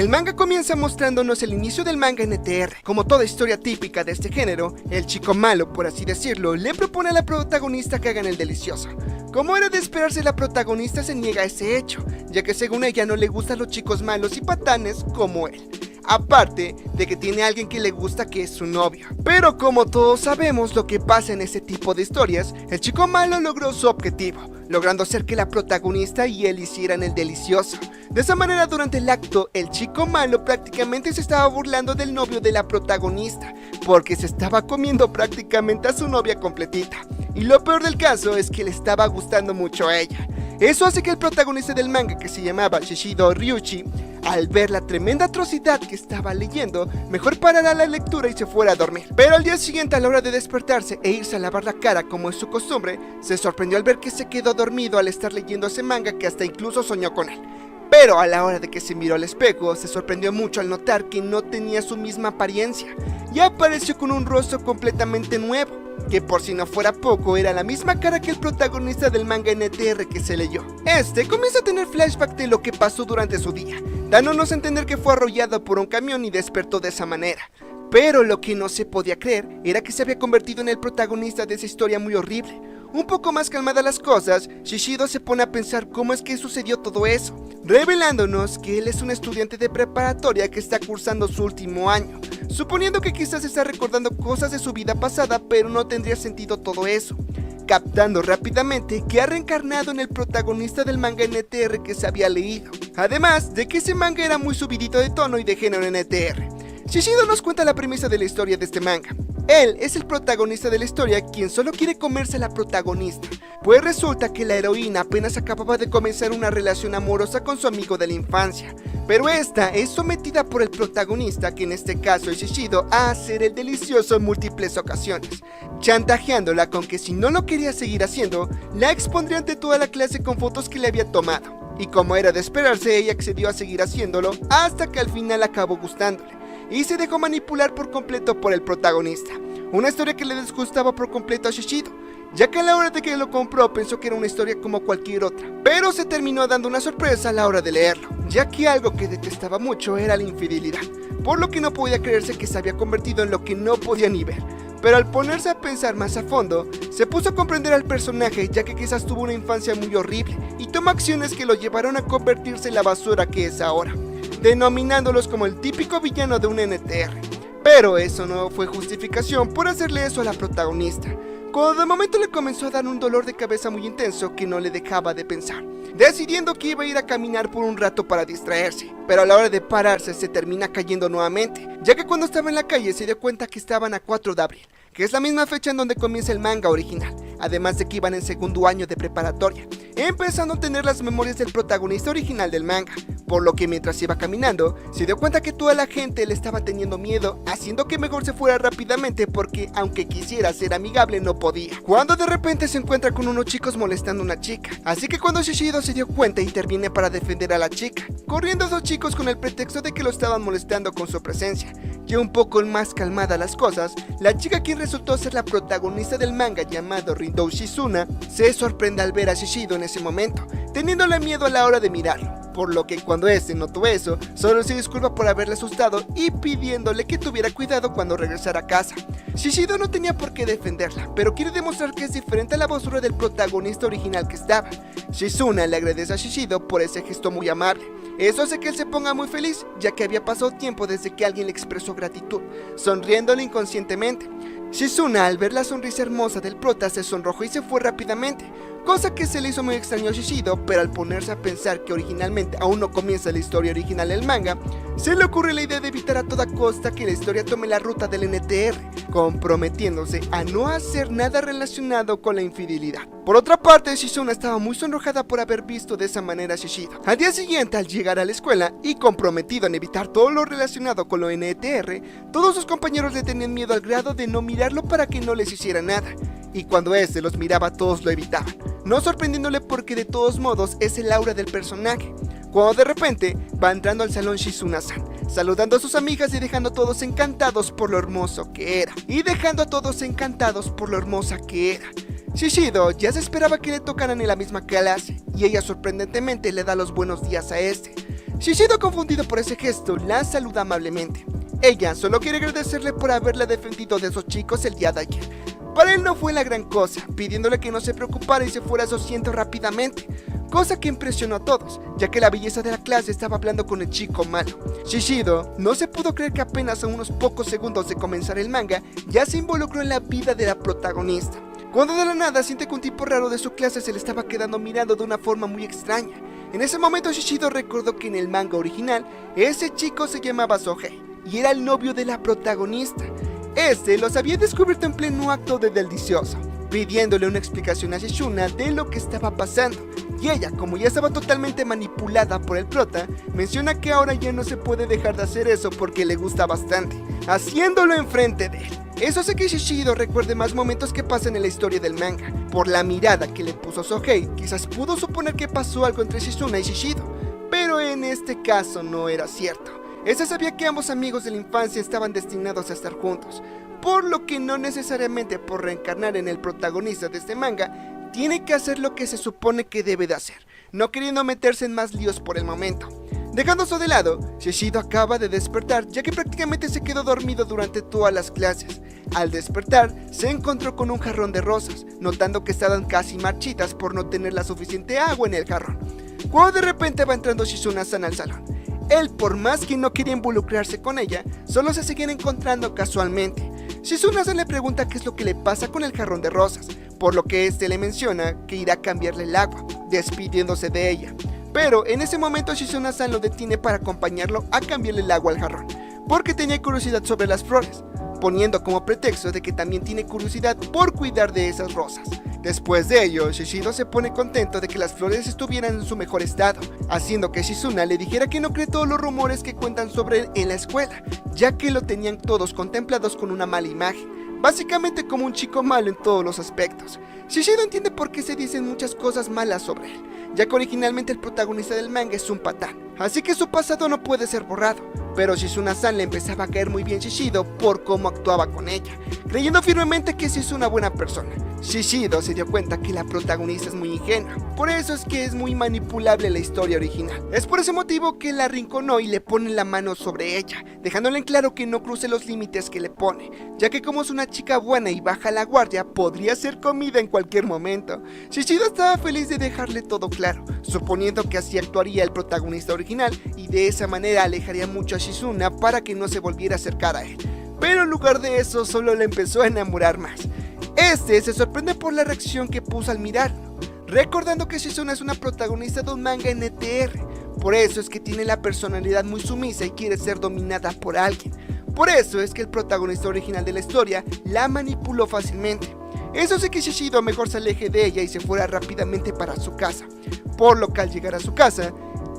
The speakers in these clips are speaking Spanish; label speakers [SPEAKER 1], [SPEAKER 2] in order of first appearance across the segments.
[SPEAKER 1] El manga comienza mostrándonos el inicio del manga NTR. Como toda historia típica de este género, el chico malo, por así decirlo, le propone a la protagonista que hagan el delicioso. Como era de esperarse, la protagonista se niega a ese hecho, ya que según ella no le gustan los chicos malos y patanes como él. Aparte de que tiene a alguien que le gusta, que es su novio. Pero como todos sabemos lo que pasa en este tipo de historias, el chico malo logró su objetivo, logrando hacer que la protagonista y él hicieran el delicioso. De esa manera, durante el acto, el chico malo prácticamente se estaba burlando del novio de la protagonista, porque se estaba comiendo prácticamente a su novia completita. Y lo peor del caso es que le estaba gustando mucho a ella. Eso hace que el protagonista del manga, que se llamaba Shishido Ryuichi, al ver la tremenda atrocidad que estaba leyendo, mejor parara la lectura y se fuera a dormir. Pero al día siguiente, a la hora de despertarse e irse a lavar la cara como es su costumbre, se sorprendió al ver que se quedó dormido al estar leyendo ese manga, que hasta incluso soñó con él. Pero a la hora de que se miró al espejo, se sorprendió mucho al notar que no tenía su misma apariencia, y apareció con un rostro completamente nuevo, que por si no fuera poco, era la misma cara que el protagonista del manga NTR que se leyó. Este comienza a tener flashback de lo que pasó durante su día, dándonos a entender que fue arrollado por un camión y despertó de esa manera. Pero lo que no se podía creer era que se había convertido en el protagonista de esa historia muy horrible. Un poco más calmadas las cosas, Shishido se pone a pensar cómo es que sucedió todo eso, revelándonos que él es un estudiante de preparatoria que está cursando su último año, suponiendo que quizás está recordando cosas de su vida pasada, pero no tendría sentido todo eso, captando rápidamente que ha reencarnado en el protagonista del manga NTR que se había leído, además de que ese manga era muy subidito de tono y de género NTR. Shishido nos cuenta la premisa de la historia de este manga. Él es el protagonista de la historia, quien solo quiere comerse a la protagonista, pues resulta que la heroína apenas acababa de comenzar una relación amorosa con su amigo de la infancia, pero esta es sometida por el protagonista, que en este caso es Shishido, a hacer el delicioso en múltiples ocasiones, chantajeándola con que si no lo quería seguir haciendo, la expondría ante toda la clase con fotos que le había tomado, y como era de esperarse, ella accedió a seguir haciéndolo hasta que al final acabó gustándole y se dejó manipular por completo por el protagonista. Una historia que le disgustaba por completo a Shishido, ya que a la hora de que lo compró pensó que era una historia como cualquier otra, pero se terminó dando una sorpresa a la hora de leerlo, ya que algo que detestaba mucho era la infidelidad, por lo que no podía creerse que se había convertido en lo que no podía ni ver. Pero al ponerse a pensar más a fondo, se puso a comprender al personaje, ya que quizás tuvo una infancia muy horrible y tomó acciones que lo llevaron a convertirse en la basura que es ahora, denominándolos como el típico villano de un NTR. Pero eso no fue justificación por hacerle eso a la protagonista, cuando de momento le comenzó a dar un dolor de cabeza muy intenso que no le dejaba de pensar, decidiendo que iba a ir a caminar por un rato para distraerse, pero a la hora de pararse se termina cayendo nuevamente, ya que cuando estaba en la calle se dio cuenta que estaban a 4 de abril, que es la misma fecha en donde comienza el manga original, además de que iban en segundo año de preparatoria, empezando a tener las memorias del protagonista original del manga, por lo que mientras iba caminando, se dio cuenta que toda la gente le estaba teniendo miedo, haciendo que mejor se fuera rápidamente porque aunque quisiera ser amigable no podía, cuando de repente se encuentra con unos chicos molestando a una chica, así que cuando Shishido se dio cuenta interviene para defender a la chica, corriendo a 2 chicos con el pretexto de que lo estaban molestando con su presencia. Ya un poco más calmada las cosas, la chica, quien resultó ser la protagonista del manga llamado Rindou Shizuna, se sorprende al ver a Shishido en ese momento, teniéndole miedo a la hora de mirarlo, por lo que cuando este notó eso, solo se disculpa por haberle asustado y pidiéndole que tuviera cuidado cuando regresara a casa. Shishido no tenía por qué defenderla, pero quiere demostrar que es diferente a la basura del protagonista original que estaba. Shizuna le agradece a Shishido por ese gesto muy amable. Eso hace que él se ponga muy feliz, ya que había pasado tiempo desde que alguien le expresó gratitud, sonriéndole inconscientemente. Shizuna, al ver la sonrisa hermosa del prota, se sonrojó y se fue rápidamente, cosa que se le hizo muy extraño a Shishido, pero al ponerse a pensar que originalmente aún no comienza la historia original del manga, se le ocurre la idea de evitar a toda costa que la historia tome la ruta del NTR, comprometiéndose a no hacer nada relacionado con la infidelidad. Por otra parte, Shizuna estaba muy sonrojada por haber visto de esa manera a Shishido. Al día siguiente, al llegar a la escuela y comprometido en evitar todo lo relacionado con lo NTR, todos sus compañeros le tenían miedo al grado de no mirarlo para que no les hiciera nada, y cuando este los miraba todos lo evitaban, no sorprendiéndole porque de todos modos es el aura del personaje. Cuando de repente va entrando al salón Shizuna-san, saludando a sus amigas y dejando a todos encantados por lo hermoso que era, Shishido ya se esperaba que le tocaran en la misma clase, y ella sorprendentemente le da los buenos días a este. Shishido, confundido por ese gesto, la saluda amablemente. Ella solo quiere agradecerle por haberla defendido de esos chicos el día de ayer. Para él no fue la gran cosa, pidiéndole que no se preocupara y se fuera a su asiento rápidamente, cosa que impresionó a todos, ya que la belleza de la clase estaba hablando con el chico malo. Shishido no se pudo creer que apenas a unos pocos segundos de comenzar el manga, ya se involucró en la vida de la protagonista, cuando de la nada siente que un tipo raro de su clase se le estaba quedando mirando de una forma muy extraña. En ese momento Shishido recordó que en el manga original, ese chico se llamaba Sohei, y era el novio de la protagonista. Este los había descubierto en pleno acto de delicioso, pidiéndole una explicación a Shizuna de lo que estaba pasando, y ella, como ya estaba totalmente manipulada por el prota, menciona que ahora ya no se puede dejar de hacer eso porque le gusta bastante, haciéndolo enfrente de él. Eso hace que Shishido recuerde más momentos que pasan en la historia del manga. Por la mirada que le puso Sohei, quizás pudo suponer que pasó algo entre Shizuna y Shishido, pero en este caso no era cierto. Ella sabía que ambos amigos de la infancia estaban destinados a estar juntos, por lo que no necesariamente por reencarnar en el protagonista de este manga, tiene que hacer lo que se supone que debe de hacer, no queriendo meterse en más líos por el momento. Dejando eso de lado, Shishido acaba de despertar, ya que prácticamente se quedó dormido durante todas las clases. Al despertar, se encontró con un jarrón de rosas, notando que estaban casi marchitas por no tener la suficiente agua en el jarrón, cuando de repente va entrando Shizuna-san al salón. Él, por más que no quería involucrarse con ella, solo se seguían encontrando casualmente. Shizuna-san le pregunta qué es lo que le pasa con el jarrón de rosas, por lo que este le menciona que irá a cambiarle el agua, despidiéndose de ella. Pero en ese momento Shizuna-san lo detiene para acompañarlo a cambiarle el agua al jarrón, porque tenía curiosidad sobre las flores, poniendo como pretexto de que también tiene curiosidad por cuidar de esas rosas. Después de ello, Shishido se pone contento de que las flores estuvieran en su mejor estado, haciendo que Shizuna le dijera que no cree todos los rumores que cuentan sobre él en la escuela, ya que lo tenían todos contemplados con una mala imagen, básicamente como un chico malo en todos los aspectos. Shishido entiende por qué se dicen muchas cosas malas sobre él, ya que originalmente el protagonista del manga es un patán, así que su pasado no puede ser borrado. Pero Shizuna-san le empezaba a caer muy bien Shishido por cómo actuaba con ella, creyendo firmemente que sí es una buena persona. Shishido se dio cuenta que la protagonista es muy ingenua, por eso es que es muy manipulable en la historia original. Es por ese motivo que la arrinconó y le pone la mano sobre ella, dejándole en claro que no cruce los límites que le pone, ya que como es una chica buena y baja la guardia, podría ser comida en cualquier momento. Shishido estaba feliz de dejarle todo claro, suponiendo que así actuaría el protagonista original y de esa manera alejaría mucho a Shizuna para que no se volviera a acercar a él. Pero en lugar de eso, solo le empezó a enamorar más. Este se sorprende por la reacción que puso al mirarlo, recordando que Shizuna es una protagonista de un manga NTR, por eso es que tiene la personalidad muy sumisa y quiere ser dominada por alguien. Por eso es que el protagonista original de la historia la manipuló fácilmente. Eso hace que Shishido mejor se aleje de ella y se fuera rápidamente para su casa, por lo que al llegar a su casa,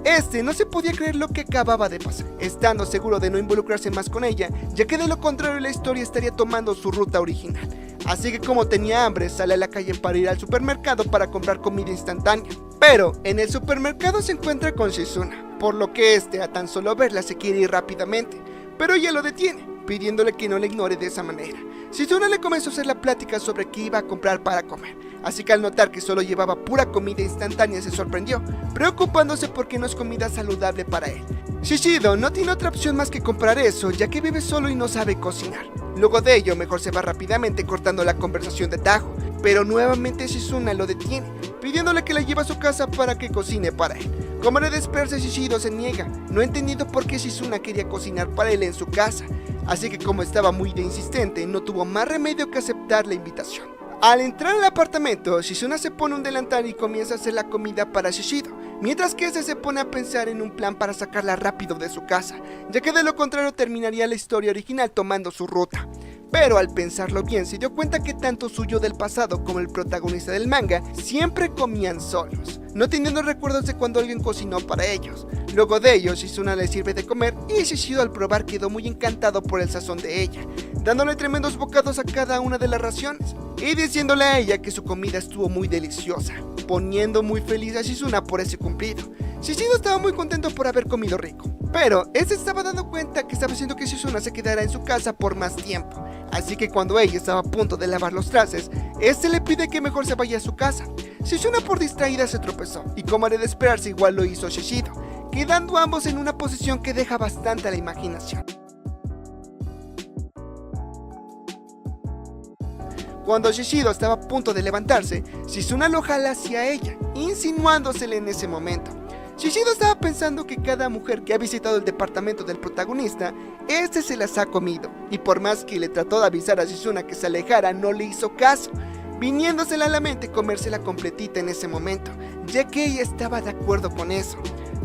[SPEAKER 1] este no se podía creer lo que acababa de pasar, estando seguro de no involucrarse más con ella, ya que de lo contrario la historia estaría tomando su ruta original. Así que como tenía hambre, sale a la calle para ir al supermercado para comprar comida instantánea. Pero en el supermercado se encuentra con Shizuna, por lo que este a tan solo verla se quiere ir rápidamente, pero ella lo detiene, pidiéndole que no le ignore de esa manera. Shizuna le comenzó a hacer la plática sobre qué iba a comprar para comer, así que al notar que solo llevaba pura comida instantánea se sorprendió, preocupándose porque no es comida saludable para él. Shishido no tiene otra opción más que comprar eso, ya que vive solo y no sabe cocinar. Luego de ello, mejor se va rápidamente cortando la conversación de tajo, pero nuevamente Shizuna lo detiene, pidiéndole que la lleve a su casa para que cocine para él. Como era de esperarse, Shishido se niega, no entendiendo por qué Shizuna quería cocinar para él en su casa, así que como estaba muy de insistente, no tuvo más remedio que aceptar la invitación. Al entrar al apartamento, Shizuna se pone un delantal y comienza a hacer la comida para Shishido, mientras que este se pone a pensar en un plan para sacarla rápido de su casa, ya que de lo contrario terminaría la historia original tomando su ruta. Pero al pensarlo bien se dio cuenta que tanto su yo del pasado como el protagonista del manga siempre comían solos, no teniendo recuerdos de cuando alguien cocinó para ellos. Luego de ello, Shizuna le sirve de comer y Shishido al probar quedó muy encantado por el sazón de ella, dándole tremendos bocados a cada una de las raciones y diciéndole a ella que su comida estuvo muy deliciosa, poniendo muy feliz a Shizuna por ese cumplido. Shishido estaba muy contento por haber comido rico, pero este estaba dando cuenta que estaba haciendo que Shizuna se quedara en su casa por más tiempo, así que cuando ella estaba a punto de lavar los trastes, este le pide que mejor se vaya a su casa. Shizuna por distraída se tropezó, y como era de esperarse igual lo hizo Shishido, quedando ambos en una posición que deja bastante a la imaginación. Cuando Shishido estaba a punto de levantarse, Shizuna lo jala hacia ella, insinuándosele en ese momento. Shishido estaba pensando que cada mujer que ha visitado el departamento del protagonista, este se las ha comido, y por más que le trató de avisar a Shizuna que se alejara, no le hizo caso, viniéndosela a la mente comérsela completita en ese momento, ya que ella estaba de acuerdo con eso,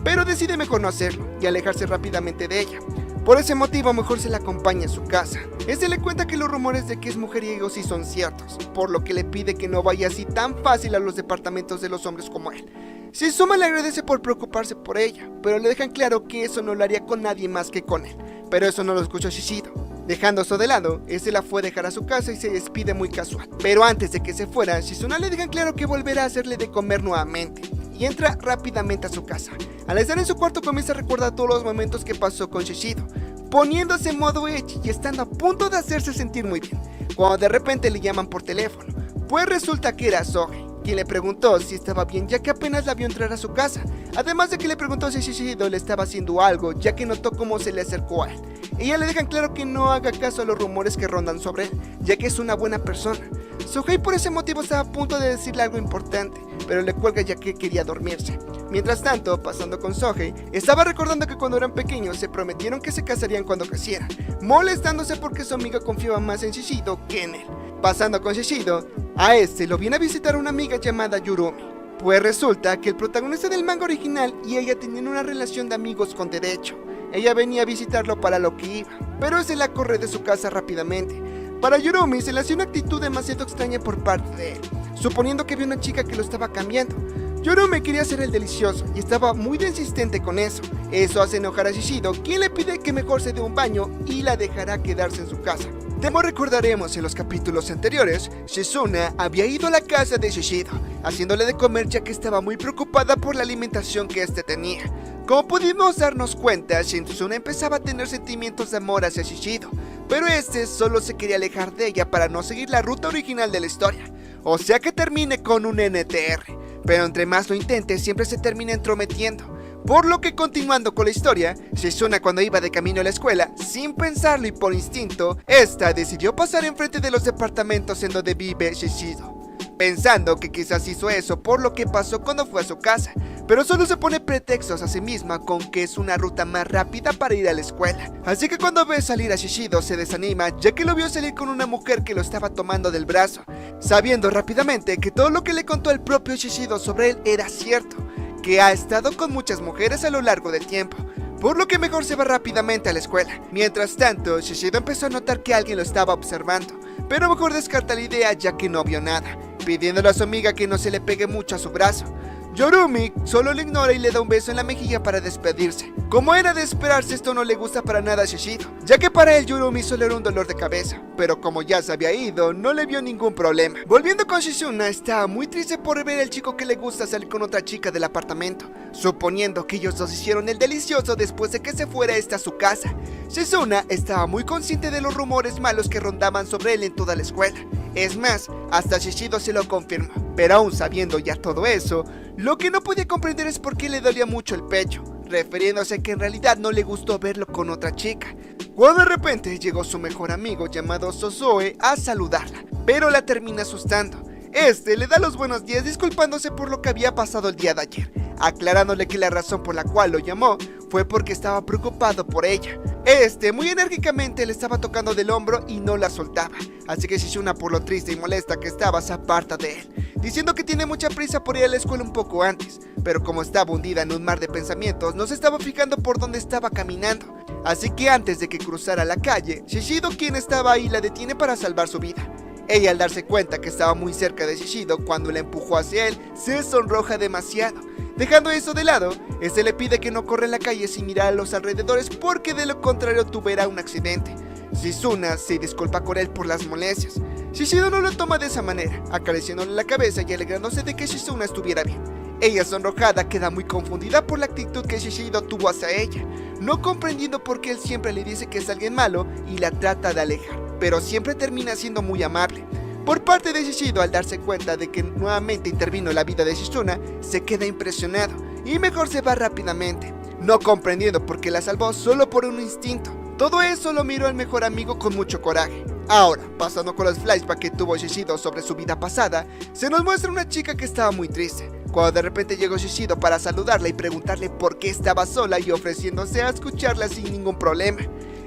[SPEAKER 1] pero decide mejor no hacerlo y alejarse rápidamente de ella. Por ese motivo mejor se la acompaña a su casa. Este le cuenta que los rumores de que es mujeriego sí son ciertos, por lo que le pide que no vaya así tan fácil a los departamentos de los hombres como él. Shizuma le agradece por preocuparse por ella, pero le dejan claro que eso no lo haría con nadie más que con él. Pero eso no lo escuchó Shishido. Dejando eso de lado, este la fue a dejar a su casa y se despide muy casual. Pero antes de que se fuera, Shizuna le dejan claro que volverá a hacerle de comer nuevamente, y entra rápidamente a su casa. Al estar en su cuarto comienza a recordar todos los momentos que pasó con Shishido, poniéndose en modo ecchi y estando a punto de hacerse sentir muy bien, cuando de repente le llaman por teléfono, pues resulta que era Sohei, quien le preguntó si estaba bien ya que apenas la vio entrar a su casa, además de que le preguntó si Shishido le estaba haciendo algo ya que notó cómo se le acercó a él. Ella le dejan claro que no haga caso a los rumores que rondan sobre él, ya que es una buena persona. Sohei por ese motivo estaba a punto de decirle algo importante, pero le cuelga ya que quería dormirse. Mientras tanto, pasando con Sohei, estaba recordando que cuando eran pequeños se prometieron que se casarían cuando crecieran, molestándose porque su amiga confiaba más en Shishido que en él. Pasando con Shishido, a este lo viene a visitar una amiga llamada Yurumi, pues resulta que el protagonista del manga original y ella tenían una relación de amigos con derecho. Ella venía a visitarlo para lo que iba, pero se la corre de su casa rápidamente. Para Yurumi se le hacía una actitud demasiado extraña por parte de él, suponiendo que había una chica que lo estaba cambiando. Yurumi quería ser el delicioso y estaba muy insistente con eso. Eso hace enojar a Shishido, quien le pide que mejor se dé un baño y la dejará quedarse en su casa. Como recordaremos en los capítulos anteriores, Shizuna había ido a la casa de Shishido, haciéndole de comer ya que estaba muy preocupada por la alimentación que este tenía. Como pudimos darnos cuenta, Shizuna empezaba a tener sentimientos de amor hacia Shishido, pero este solo se quería alejar de ella para no seguir la ruta original de la historia, o sea que termine con un NTR, pero entre más lo intente siempre se termina entrometiendo. Por lo que continuando con la historia, Shizuna cuando iba de camino a la escuela, sin pensarlo y por instinto, esta decidió pasar enfrente de los departamentos en donde vive Shishido, pensando que quizás hizo eso por lo que pasó cuando fue a su casa, pero solo se pone pretextos a sí misma con que es una ruta más rápida para ir a la escuela. Así que cuando ve salir a Shishido se desanima ya que lo vio salir con una mujer que lo estaba tomando del brazo, sabiendo rápidamente que todo lo que le contó el propio Shishido sobre él era cierto, que ha estado con muchas mujeres a lo largo del tiempo, por lo que mejor se va rápidamente a la escuela. Mientras tanto, Shishido empezó a notar que alguien lo estaba observando, pero mejor descarta la idea ya que no vio nada, pidiéndole a su amiga que no se le pegue mucho a su brazo. Yurumi solo le ignora y le da un beso en la mejilla para despedirse. Como era de esperarse, esto no le gusta para nada a Shishido, ya que para él Yurumi solo era un dolor de cabeza, pero como ya se había ido, no le vio ningún problema. Volviendo con Shizuna, está muy triste por ver al chico que le gusta salir con otra chica del apartamento, suponiendo que ellos dos hicieron el delicioso después de que se fuera esta a su casa. Shizuna estaba muy consciente de los rumores malos que rondaban sobre él en toda la escuela. Es más, hasta Shishido se lo confirmó, pero aún sabiendo ya todo eso, lo que no podía comprender es por qué le dolía mucho el pecho, refiriéndose a que en realidad no le gustó verlo con otra chica. Cuando de repente llegó su mejor amigo llamado Sozoe a saludarla, pero la termina asustando. Este le da los buenos días disculpándose por lo que había pasado el día de ayer, aclarándole que la razón por la cual lo llamó fue porque estaba preocupado por ella. Este muy enérgicamente le estaba tocando del hombro y no la soltaba, así que Shizuna, por lo triste y molesta que estaba, se aparta de él, diciendo que tiene mucha prisa por ir a la escuela un poco antes, pero como estaba hundida en un mar de pensamientos, no se estaba fijando por dónde estaba caminando. Así que antes de que cruzara la calle, Shishido, quien estaba ahí, la detiene para salvar su vida. Ella, al darse cuenta que estaba muy cerca de Shishido cuando la empujó hacia él, se sonroja demasiado. Dejando eso de lado, este le pide que no corra en la calle sin mirar a los alrededores porque de lo contrario tuviera un accidente. Shizuna se disculpa con él por las molestias. Shishido no lo toma de esa manera, acariciándole la cabeza y alegrándose de que Shizuna estuviera bien. Ella, sonrojada, queda muy confundida por la actitud que Shishido tuvo hacia ella, no comprendiendo por qué él siempre le dice que es alguien malo y la trata de alejar, pero siempre termina siendo muy amable. Por parte de Shishido, al darse cuenta de que nuevamente intervino en la vida de Shizuna, se queda impresionado y mejor se va rápidamente. no comprendiendo por qué la salvó solo por un instinto. Todo eso lo miró el mejor amigo con mucho coraje. Ahora, pasando con los flashbacks que tuvo Shishido sobre su vida pasada, se nos muestra una chica que estaba muy triste, cuando de repente llegó Shishido para saludarla y preguntarle por qué estaba sola y ofreciéndose a escucharla sin ningún problema.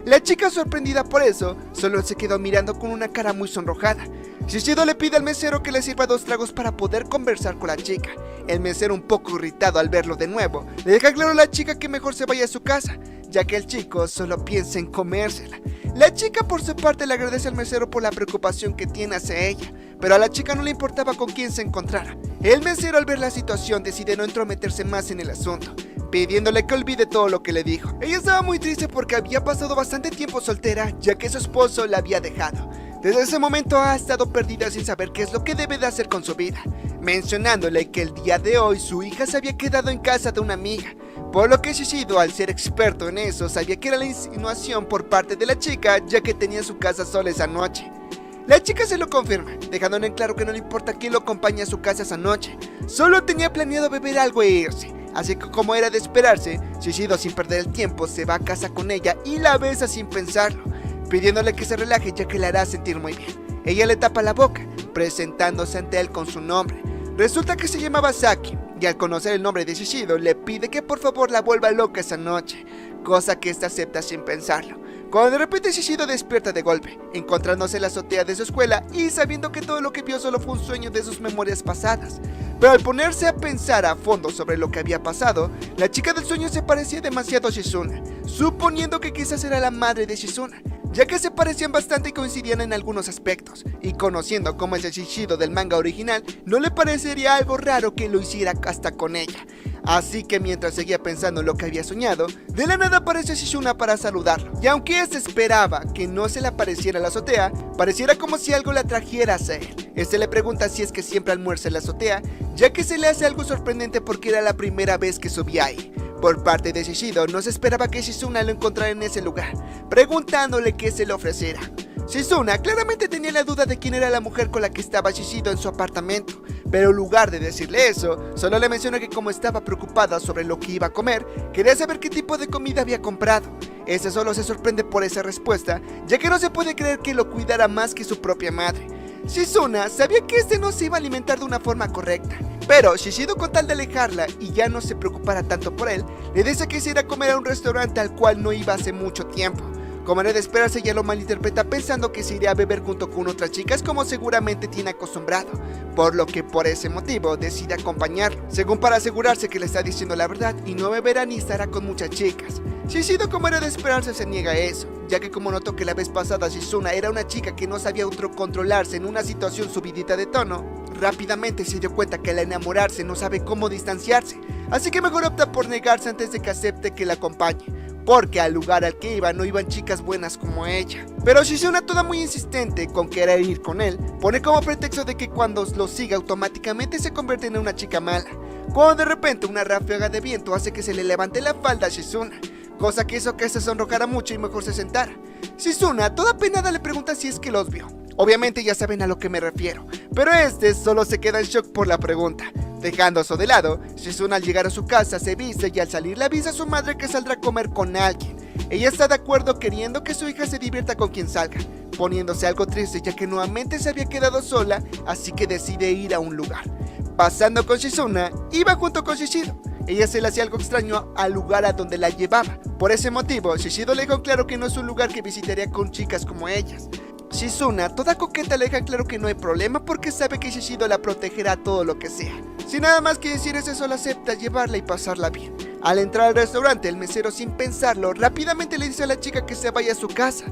[SPEAKER 1] La chica, sorprendida por eso, solo se quedó mirando con una cara muy sonrojada. Shishido le pide al mesero que le sirva 2 tragos para poder conversar con la chica. El mesero, un poco irritado al verlo de nuevo, le deja claro a la chica que mejor se vaya a su casa, ya que el chico solo piensa en comérsela. La chica por su parte le agradece al mesero por la preocupación que tiene hacia ella, pero a la chica no le importaba con quién se encontrara. El mesero, al ver la situación, decide no entrometerse más en el asunto, pidiéndole que olvide todo lo que le dijo. Ella estaba muy triste porque había pasado bastante tiempo soltera, ya que su esposo la había dejado. Desde ese momento ha estado perdida sin saber qué es lo que debe de hacer con su vida, mencionándole que el día de hoy su hija se había quedado en casa de una amiga, por lo que Shishido, al ser experto en eso, sabía que era la insinuación por parte de la chica, ya que tenía su casa sola esa noche. La chica se lo confirma, dejándole en claro que no le importa quién lo acompañe a su casa esa noche, solo tenía planeado beber algo e irse. Así que, como era de esperarse, Shishido, sin perder el tiempo, se va a casa con ella y la besa sin pensarlo, pidiéndole que se relaje ya que la hará sentir muy bien. Ella le tapa la boca, presentándose ante él con su nombre. Resulta que se llamaba Saki, y al conocer el nombre de Shishido le pide que por favor la vuelva loca esa noche, cosa que ésta acepta sin pensarlo. Cuando de repente Shishido despierta de golpe, encontrándose en la azotea de su escuela y sabiendo que todo lo que vio solo fue un sueño de sus memorias pasadas. Pero al ponerse a pensar a fondo sobre lo que había pasado, la chica del sueño se parecía demasiado a Shizuna, suponiendo que quizás era la madre de Shizuna, ya que se parecían bastante y coincidían en algunos aspectos, y conociendo cómo es el Shishido del manga original, no le parecería algo raro que lo hiciera hasta con ella. Así que mientras seguía pensando en lo que había soñado, de la nada aparece Shizuna para saludarlo, y aunque este esperaba que no se le apareciera en la azotea, pareciera como si algo la trajera hacia él. Este le pregunta si es que siempre almuerza en la azotea, ya que se le hace algo sorprendente porque era la primera vez que subía ahí. Por parte de Shishido, no se esperaba que Shizuna lo encontrara en ese lugar, preguntándole qué se le ofreciera. Shizuna claramente tenía la duda de quién era la mujer con la que estaba Shishido en su apartamento, pero en lugar de decirle eso, solo le menciona que como estaba preocupada sobre lo que iba a comer, quería saber qué tipo de comida había comprado. Este solo se sorprende por esa respuesta, ya que no se puede creer que lo cuidara más que su propia madre. Shizuna sabía que este no se iba a alimentar de una forma correcta, pero Shishido, con tal de alejarla y ya no se preocupara tanto por él, le dice que se irá a comer a un restaurante al cual no iba hace mucho tiempo. Como era de esperarse, ella lo malinterpreta pensando que se iría a beber junto con otras chicas como seguramente tiene acostumbrado, por lo que por ese motivo decide acompañarlo, según para asegurarse que le está diciendo la verdad y no beberá ni estará con muchas chicas. Shishido, como era de esperarse, se niega a eso, ya que como notó que la vez pasada Shizuna era una chica que no sabía autocontrolarse en una situación subidita de tono, rápidamente se dio cuenta que al enamorarse no sabe cómo distanciarse, así que mejor opta por negarse antes de que acepte que la acompañe, porque al lugar al que iba no iban chicas buenas como ella. Pero Shizuna, toda muy insistente con querer ir con él, pone como pretexto de que cuando lo siga automáticamente se convierte en una chica mala, cuando de repente una ráfaga de viento hace que se le levante la falda a Shizuna, cosa que hizo que se sonrojara mucho y mejor se sentara. Shizuna, toda penada, le pregunta si es que los vio. Obviamente ya saben a lo que me refiero, pero este solo se queda en shock por la pregunta. Dejando eso de lado, Shizuna al llegar a su casa se viste y al salir le avisa a su madre que saldrá a comer con alguien. Ella está de acuerdo, queriendo que su hija se divierta con quien salga, poniéndose algo triste ya que nuevamente se había quedado sola, así que decide ir a un lugar. Pasando con Shizuna, iba junto con Shishido. Ella se le hacía algo extraño al lugar a donde la llevaba. Por ese motivo, Shishido le dejó claro que no es un lugar que visitaría con chicas como ellas. Shizuna, toda coqueta, le deja claro que no hay problema porque sabe que Shishido la protegerá todo lo que sea. Sin nada más que decir, ese solo acepta llevarla y pasarla bien. Al entrar al restaurante, el mesero, sin pensarlo, rápidamente le dice a la chica que se vaya a su casa,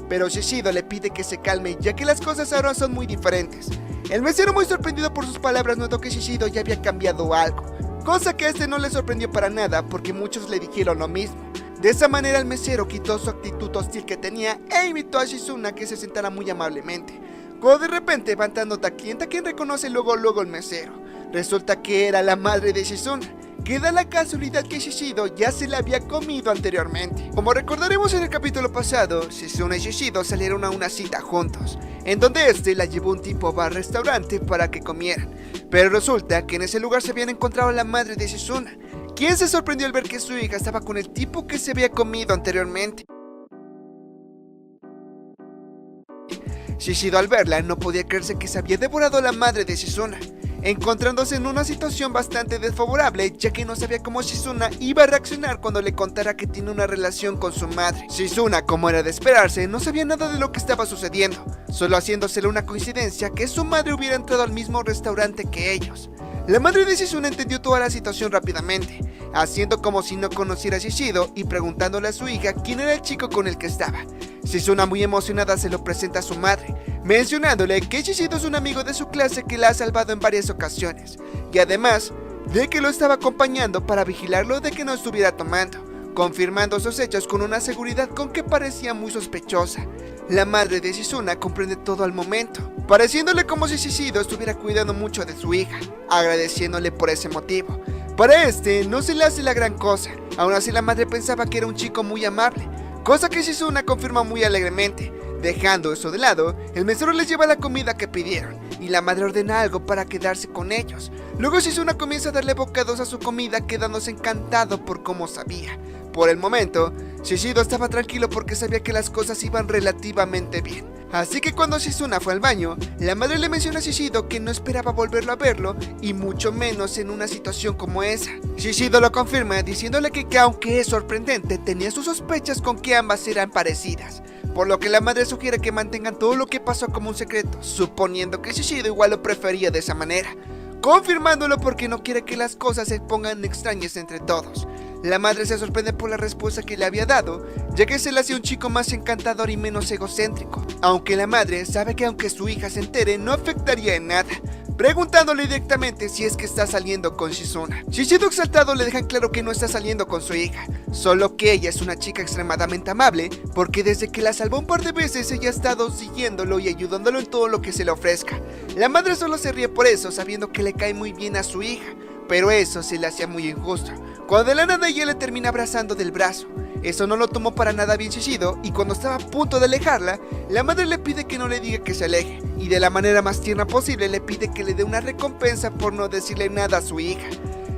[SPEAKER 1] pero Shishido le pide que se calme ya que las cosas ahora son muy diferentes. El mesero, muy sorprendido por sus palabras, notó que Shishido ya había cambiado algo, cosa que a este no le sorprendió para nada porque muchos le dijeron lo mismo. De esa manera el mesero quitó su actitud hostil que tenía e invitó a Shizuna que se sentara muy amablemente, cuando de repente va entrando Takienta, quien reconoce luego el mesero. Resulta que era la madre de Shizuna, que da la casualidad que Shishido ya se la había comido anteriormente. Como recordaremos en el capítulo pasado, Shizuna y Shishido salieron a una cita juntos, en donde este la llevó a un tipo bar-restaurante para que comieran, pero resulta que en ese lugar se habían encontrado a la madre de Shizuna, quien se sorprendió al ver que su hija estaba con el tipo que se había comido anteriormente. Shishido al verla no podía creerse que se había devorado a la madre de Shizuna, encontrándose en una situación bastante desfavorable, ya que no sabía cómo Shizuna iba a reaccionar cuando le contara que tiene una relación con su madre. Shizuna, como era de esperarse, no sabía nada de lo que estaba sucediendo, solo haciéndosele una coincidencia que su madre hubiera entrado al mismo restaurante que ellos. La madre de Shizuna entendió toda la situación rápidamente, haciendo como si no conociera a Shishido y preguntándole a su hija quién era el chico con el que estaba. Shizuna, muy emocionada, se lo presenta a su madre, mencionándole que Shishido es un amigo de su clase que la ha salvado en varias ocasiones, y además de que lo estaba acompañando para vigilarlo de que no estuviera tomando, confirmando sus hechos con una seguridad con que parecía muy sospechosa. La madre de Shizuna comprende todo al momento, pareciéndole como si Shishido estuviera cuidando mucho de su hija, agradeciéndole por ese motivo. Para este no se le hace la gran cosa, aún así la madre pensaba que era un chico muy amable, cosa que Shizuna confirma muy alegremente. Dejando eso de lado, el mesero les lleva la comida que pidieron, y la madre ordena algo para quedarse con ellos. Luego Shizuna comienza a darle bocados a su comida, quedándose encantado por cómo sabía. Por el momento, Shishido estaba tranquilo porque sabía que las cosas iban relativamente bien. Así que cuando Shizuna fue al baño, la madre le menciona a Shishido que no esperaba volverlo a verlo, y mucho menos en una situación como esa. Shishido lo confirma diciéndole que aunque es sorprendente, tenía sus sospechas con que ambas eran parecidas, por lo que la madre sugiere que mantengan todo lo que pasó como un secreto, suponiendo que Shishido igual lo prefería de esa manera, confirmándolo porque no quiere que las cosas se pongan extrañas entre todos. La madre se sorprende por la respuesta que le había dado, ya que se le hacía un chico más encantador y menos egocéntrico, aunque la madre sabe que aunque su hija se entere no afectaría en nada, preguntándole directamente si es que está saliendo con Shizuna. Shishido exaltado le deja claro que no está saliendo con su hija, solo que ella es una chica extremadamente amable, porque desde que la salvó un par de veces ella ha estado siguiéndolo y ayudándolo en todo lo que se le ofrezca. La madre solo se ríe por eso, sabiendo que le cae muy bien a su hija, pero eso se le hacía muy injusto, cuando de la nada ella le termina abrazando del brazo. Eso no lo tomó para nada bien Shishido, y cuando estaba a punto de alejarla, la madre le pide que no le diga que se aleje, y de la manera más tierna posible le pide que le dé una recompensa por no decirle nada a su hija.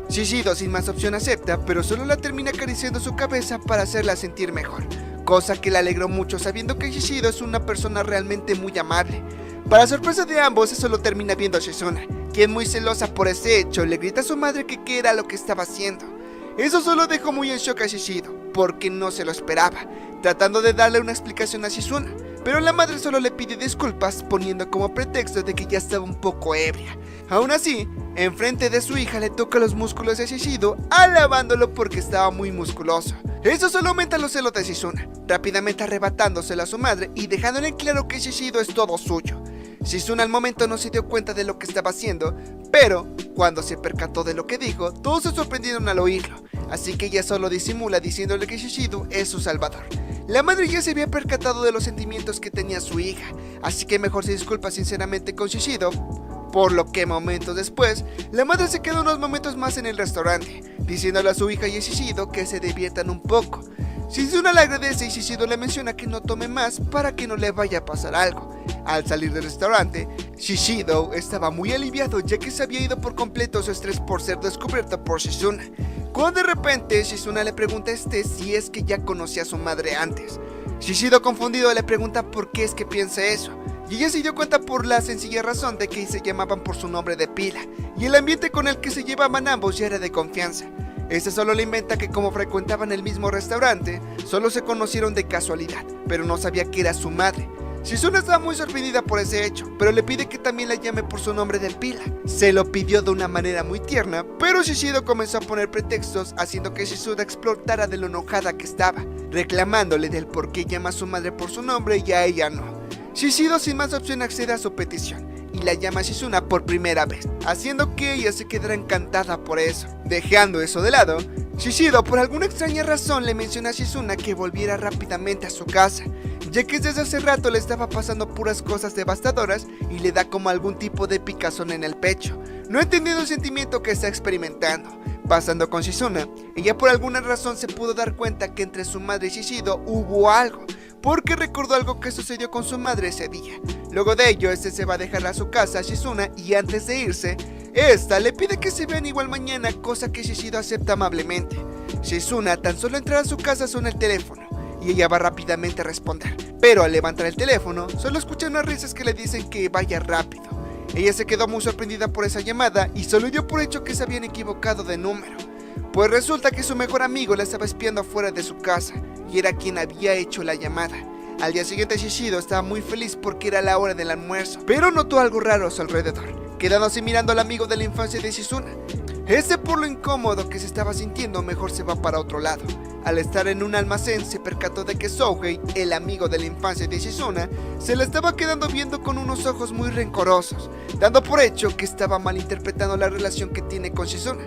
[SPEAKER 1] Shishido sin más opción acepta, pero solo la termina acariciando su cabeza para hacerla sentir mejor, cosa que le alegró mucho sabiendo que Shishido es una persona realmente muy amable. Para sorpresa de ambos, eso lo termina viendo Shizuna, quien muy celosa por ese hecho le grita a su madre que qué era lo que estaba haciendo. Eso solo dejó muy en shock a Shishido, porque no se lo esperaba, tratando de darle una explicación a Shizuna, pero la madre solo le pide disculpas poniendo como pretexto de que ya estaba un poco ebria. Aún así, enfrente de su hija le toca los músculos de Shishido, alabándolo porque estaba muy musculoso. Eso solo aumenta los celos de Shizuna, rápidamente arrebatándoselo a su madre y dejándole en claro que Shishido es todo suyo. Shizuna al momento no se dio cuenta de lo que estaba haciendo, pero cuando se percató de lo que dijo, todos se sorprendieron al oírlo, así que ella solo disimula diciéndole que Shishido es su salvador. La madre ya se había percatado de los sentimientos que tenía su hija, así que mejor se disculpa sinceramente con Shishido, por lo que momentos después, la madre se queda unos momentos más en el restaurante, diciéndole a su hija y a Shishido que se diviertan un poco. Shizuna le agradece y Shishido le menciona que no tome más para que no le vaya a pasar algo. Al salir del restaurante, Shishido estaba muy aliviado ya que se había ido por completo su estrés por ser descubierto por Shizuna, cuando de repente Shizuna le pregunta a este si es que ya conocía a su madre antes. Shishido confundido le pregunta por qué es que piensa eso, y ella se dio cuenta por la sencilla razón de que se llamaban por su nombre de pila, y el ambiente con el que se llevaban ambos ya era de confianza. Este solo le inventa que como frecuentaban el mismo restaurante, solo se conocieron de casualidad, pero no sabía que era su madre. Shizuna estaba muy sorprendida por ese hecho, pero le pide que también la llame por su nombre de pila. Se lo pidió de una manera muy tierna, pero Shishido comenzó a poner pretextos, haciendo que Shizuna explotara de lo enojada que estaba, reclamándole del por qué llama a su madre por su nombre y a ella no. Shishido sin más opción accede a su petición y la llama a Shizuna por primera vez, haciendo que ella se quedara encantada por eso. Dejando eso de lado, Shishido por alguna extraña razón le menciona a Shizuna que volviera rápidamente a su casa, ya que desde hace rato le estaba pasando puras cosas devastadoras y le da como algún tipo de picazón en el pecho, no entendiendo el sentimiento que está experimentando. Pasando con Shizuna, ella por alguna razón se pudo dar cuenta que entre su madre y Shishido hubo algo, porque recordó algo que sucedió con su madre ese día. Luego de ello, este se va a dejar a su casa a Shizuna y antes de irse, Esta le pide que se vean igual mañana, cosa que Shishido acepta amablemente. Shizuna tan solo entrar a su casa suena el teléfono y ella va rápidamente a responder, pero al levantar el teléfono solo escucha unas risas que le dicen que vaya rápido. Ella se quedó muy sorprendida por esa llamada y solo dio por hecho que se habían equivocado de número, pues resulta que su mejor amigo la estaba espiando afuera de su casa y era quien había hecho la llamada. Al día siguiente Shishido estaba muy feliz porque era la hora del almuerzo, pero notó algo raro a su alrededor, quedándose mirando al amigo de la infancia de Shizuna. Este, por lo incómodo que se estaba sintiendo, mejor se va para otro lado. Al estar en un almacén se percató de que Souhei, el amigo de la infancia de Shizuna, se la estaba quedando viendo con unos ojos muy rencorosos, dando por hecho que estaba malinterpretando la relación que tiene con Shizuna.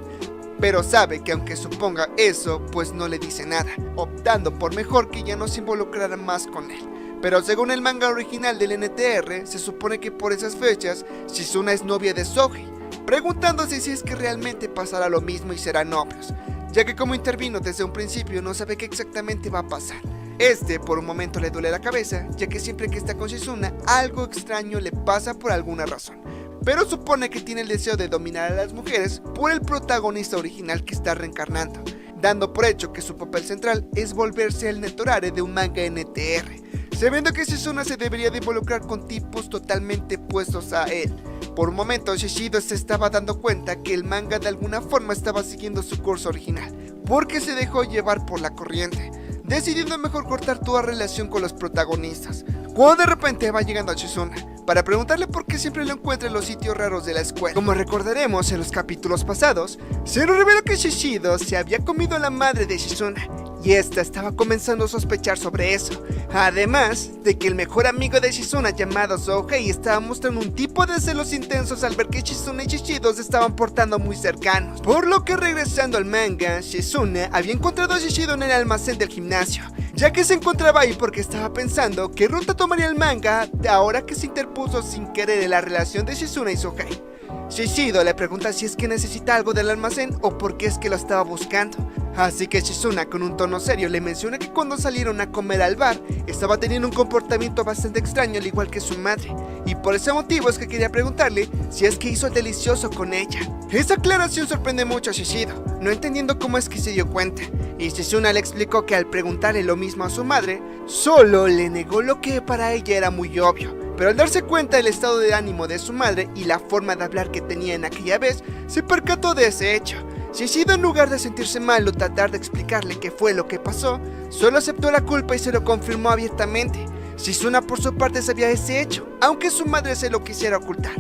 [SPEAKER 1] Pero sabe que aunque suponga eso, pues no le dice nada, optando por mejor que ya no se involucrara más con él. Pero según el manga original del NTR, se supone que por esas fechas, Shizuna es novia de Souhei, preguntándose si es que realmente pasará lo mismo y serán novios, ya que como intervino desde un principio no sabe qué exactamente va a pasar. Este por un momento le duele la cabeza, ya que siempre que está con Shizuna, algo extraño le pasa por alguna razón, pero supone que tiene el deseo de dominar a las mujeres por el protagonista original que está reencarnando, dando por hecho que su papel central es volverse el Netorare de un manga NTR, sabiendo que Shizuna se debería de involucrar con tipos totalmente opuestos a él. Por un momento Shishido se estaba dando cuenta que el manga de alguna forma estaba siguiendo su curso original, porque se dejó llevar por la corriente, decidiendo mejor cortar toda relación con los protagonistas, cuando de repente va llegando a Shizuna para preguntarle por qué siempre lo encuentra en los sitios raros de la escuela. Como recordaremos en los capítulos pasados, se nos reveló que Shishido se había comido a la madre de Shizuna, y esta estaba comenzando a sospechar sobre eso, además de que el mejor amigo de Shizuna llamado Souhei estaba mostrando un tipo de celos intensos al ver que Shizuna y Shishido se estaban portando muy cercanos, por lo que regresando al manga, Shizuna había encontrado a Shishido en el almacén del gimnasio, ya que se encontraba ahí porque estaba pensando qué ruta tomaría el manga ahora que se interpuso sin querer en la relación de Shizuna y Souhei. Shishido le pregunta si es que necesita algo del almacén o por qué es que lo estaba buscando. Así que Shizuna con un tono serio le menciona que cuando salieron a comer al bar estaba teniendo un comportamiento bastante extraño al igual que su madre, y por ese motivo es que quería preguntarle si es que hizo el delicioso con ella. Esa aclaración sorprende mucho a Shishido, no entendiendo cómo es que se dio cuenta, y Shizuna le explicó que al preguntarle lo mismo a su madre, solo le negó lo que para ella era muy obvio. Pero al darse cuenta del estado de ánimo de su madre y la forma de hablar que tenía en aquella vez, se percató de ese hecho. Shishido, en lugar de sentirse mal o tratar de explicarle qué fue lo que pasó, solo aceptó la culpa y se lo confirmó abiertamente. Shizuna por su parte sabía ese hecho, aunque su madre se lo quisiera ocultar.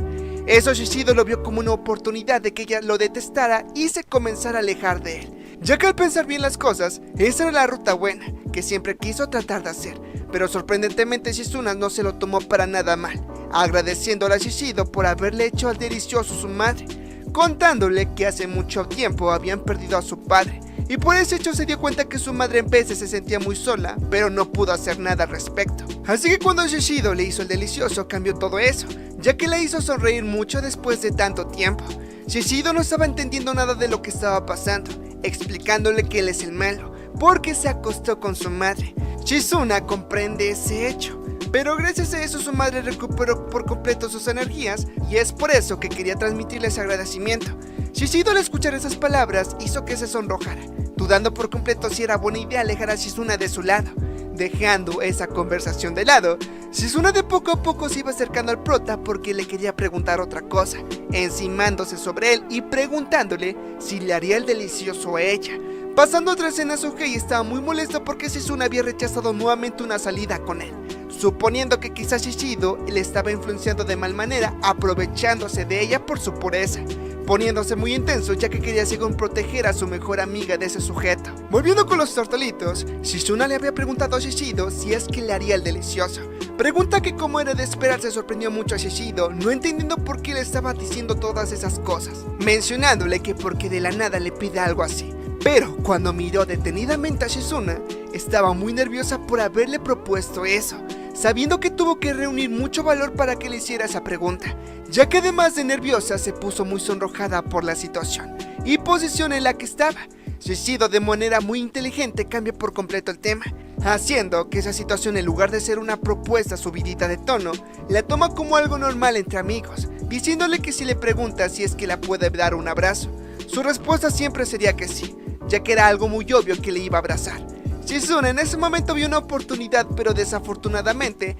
[SPEAKER 1] Eso Shishido lo vio como una oportunidad de que ella lo detestara y se comenzara a alejar de él, ya que al pensar bien las cosas, esa era la ruta buena, que siempre quiso tratar de hacer. Pero sorprendentemente Shizuna no se lo tomó para nada mal, agradeciéndole a Shishido por haberle hecho al delicioso su madre, contándole que hace mucho tiempo habían perdido a su padre, y por ese hecho se dio cuenta que su madre en veces se sentía muy sola, pero no pudo hacer nada al respecto. Así que cuando Shishido le hizo el delicioso cambió todo eso, ya que la hizo sonreír mucho después de tanto tiempo. Shishido no estaba entendiendo nada de lo que estaba pasando, explicándole que él es el malo, porque se acostó con su madre. Shizuna comprende ese hecho, pero gracias a eso su madre recuperó por completo sus energías y es por eso que quería transmitirle ese agradecimiento. Shishido al escuchar esas palabras hizo que se sonrojara, dudando por completo si era buena idea alejar a Shizuna de su lado. Dejando esa conversación de lado, Shizuna de poco a poco se iba acercando al prota porque le quería preguntar otra cosa, encimándose sobre él y preguntándole si le haría el delicioso a ella. Pasando otra escena, Souhei estaba muy molesto porque Shizuna había rechazado nuevamente una salida con él, suponiendo que quizás Shishido le estaba influenciando de mal manera, aprovechándose de ella por su pureza, poniéndose muy intenso ya que quería según proteger a su mejor amiga de ese sujeto. Volviendo con los tortolitos, Shizuna le había preguntado a Shishido si es que le haría el delicioso, pregunta que como era de esperarse sorprendió mucho a Shishido, no entendiendo por qué le estaba diciendo todas esas cosas, mencionándole que porque de la nada le pide algo así. Pero cuando miró detenidamente a Shizuna, estaba muy nerviosa por haberle propuesto eso, sabiendo que tuvo que reunir mucho valor para que le hiciera esa pregunta, ya que además de nerviosa se puso muy sonrojada por la situación y posición en la que estaba. Shishido de manera muy inteligente cambia por completo el tema, haciendo que esa situación en lugar de ser una propuesta subidita de tono, la toma como algo normal entre amigos, diciéndole que si le pregunta si es que la puede dar un abrazo, su respuesta siempre sería que sí, ya que era algo muy obvio que le iba a abrazar. Shizuna en ese momento vio una oportunidad, pero desafortunadamente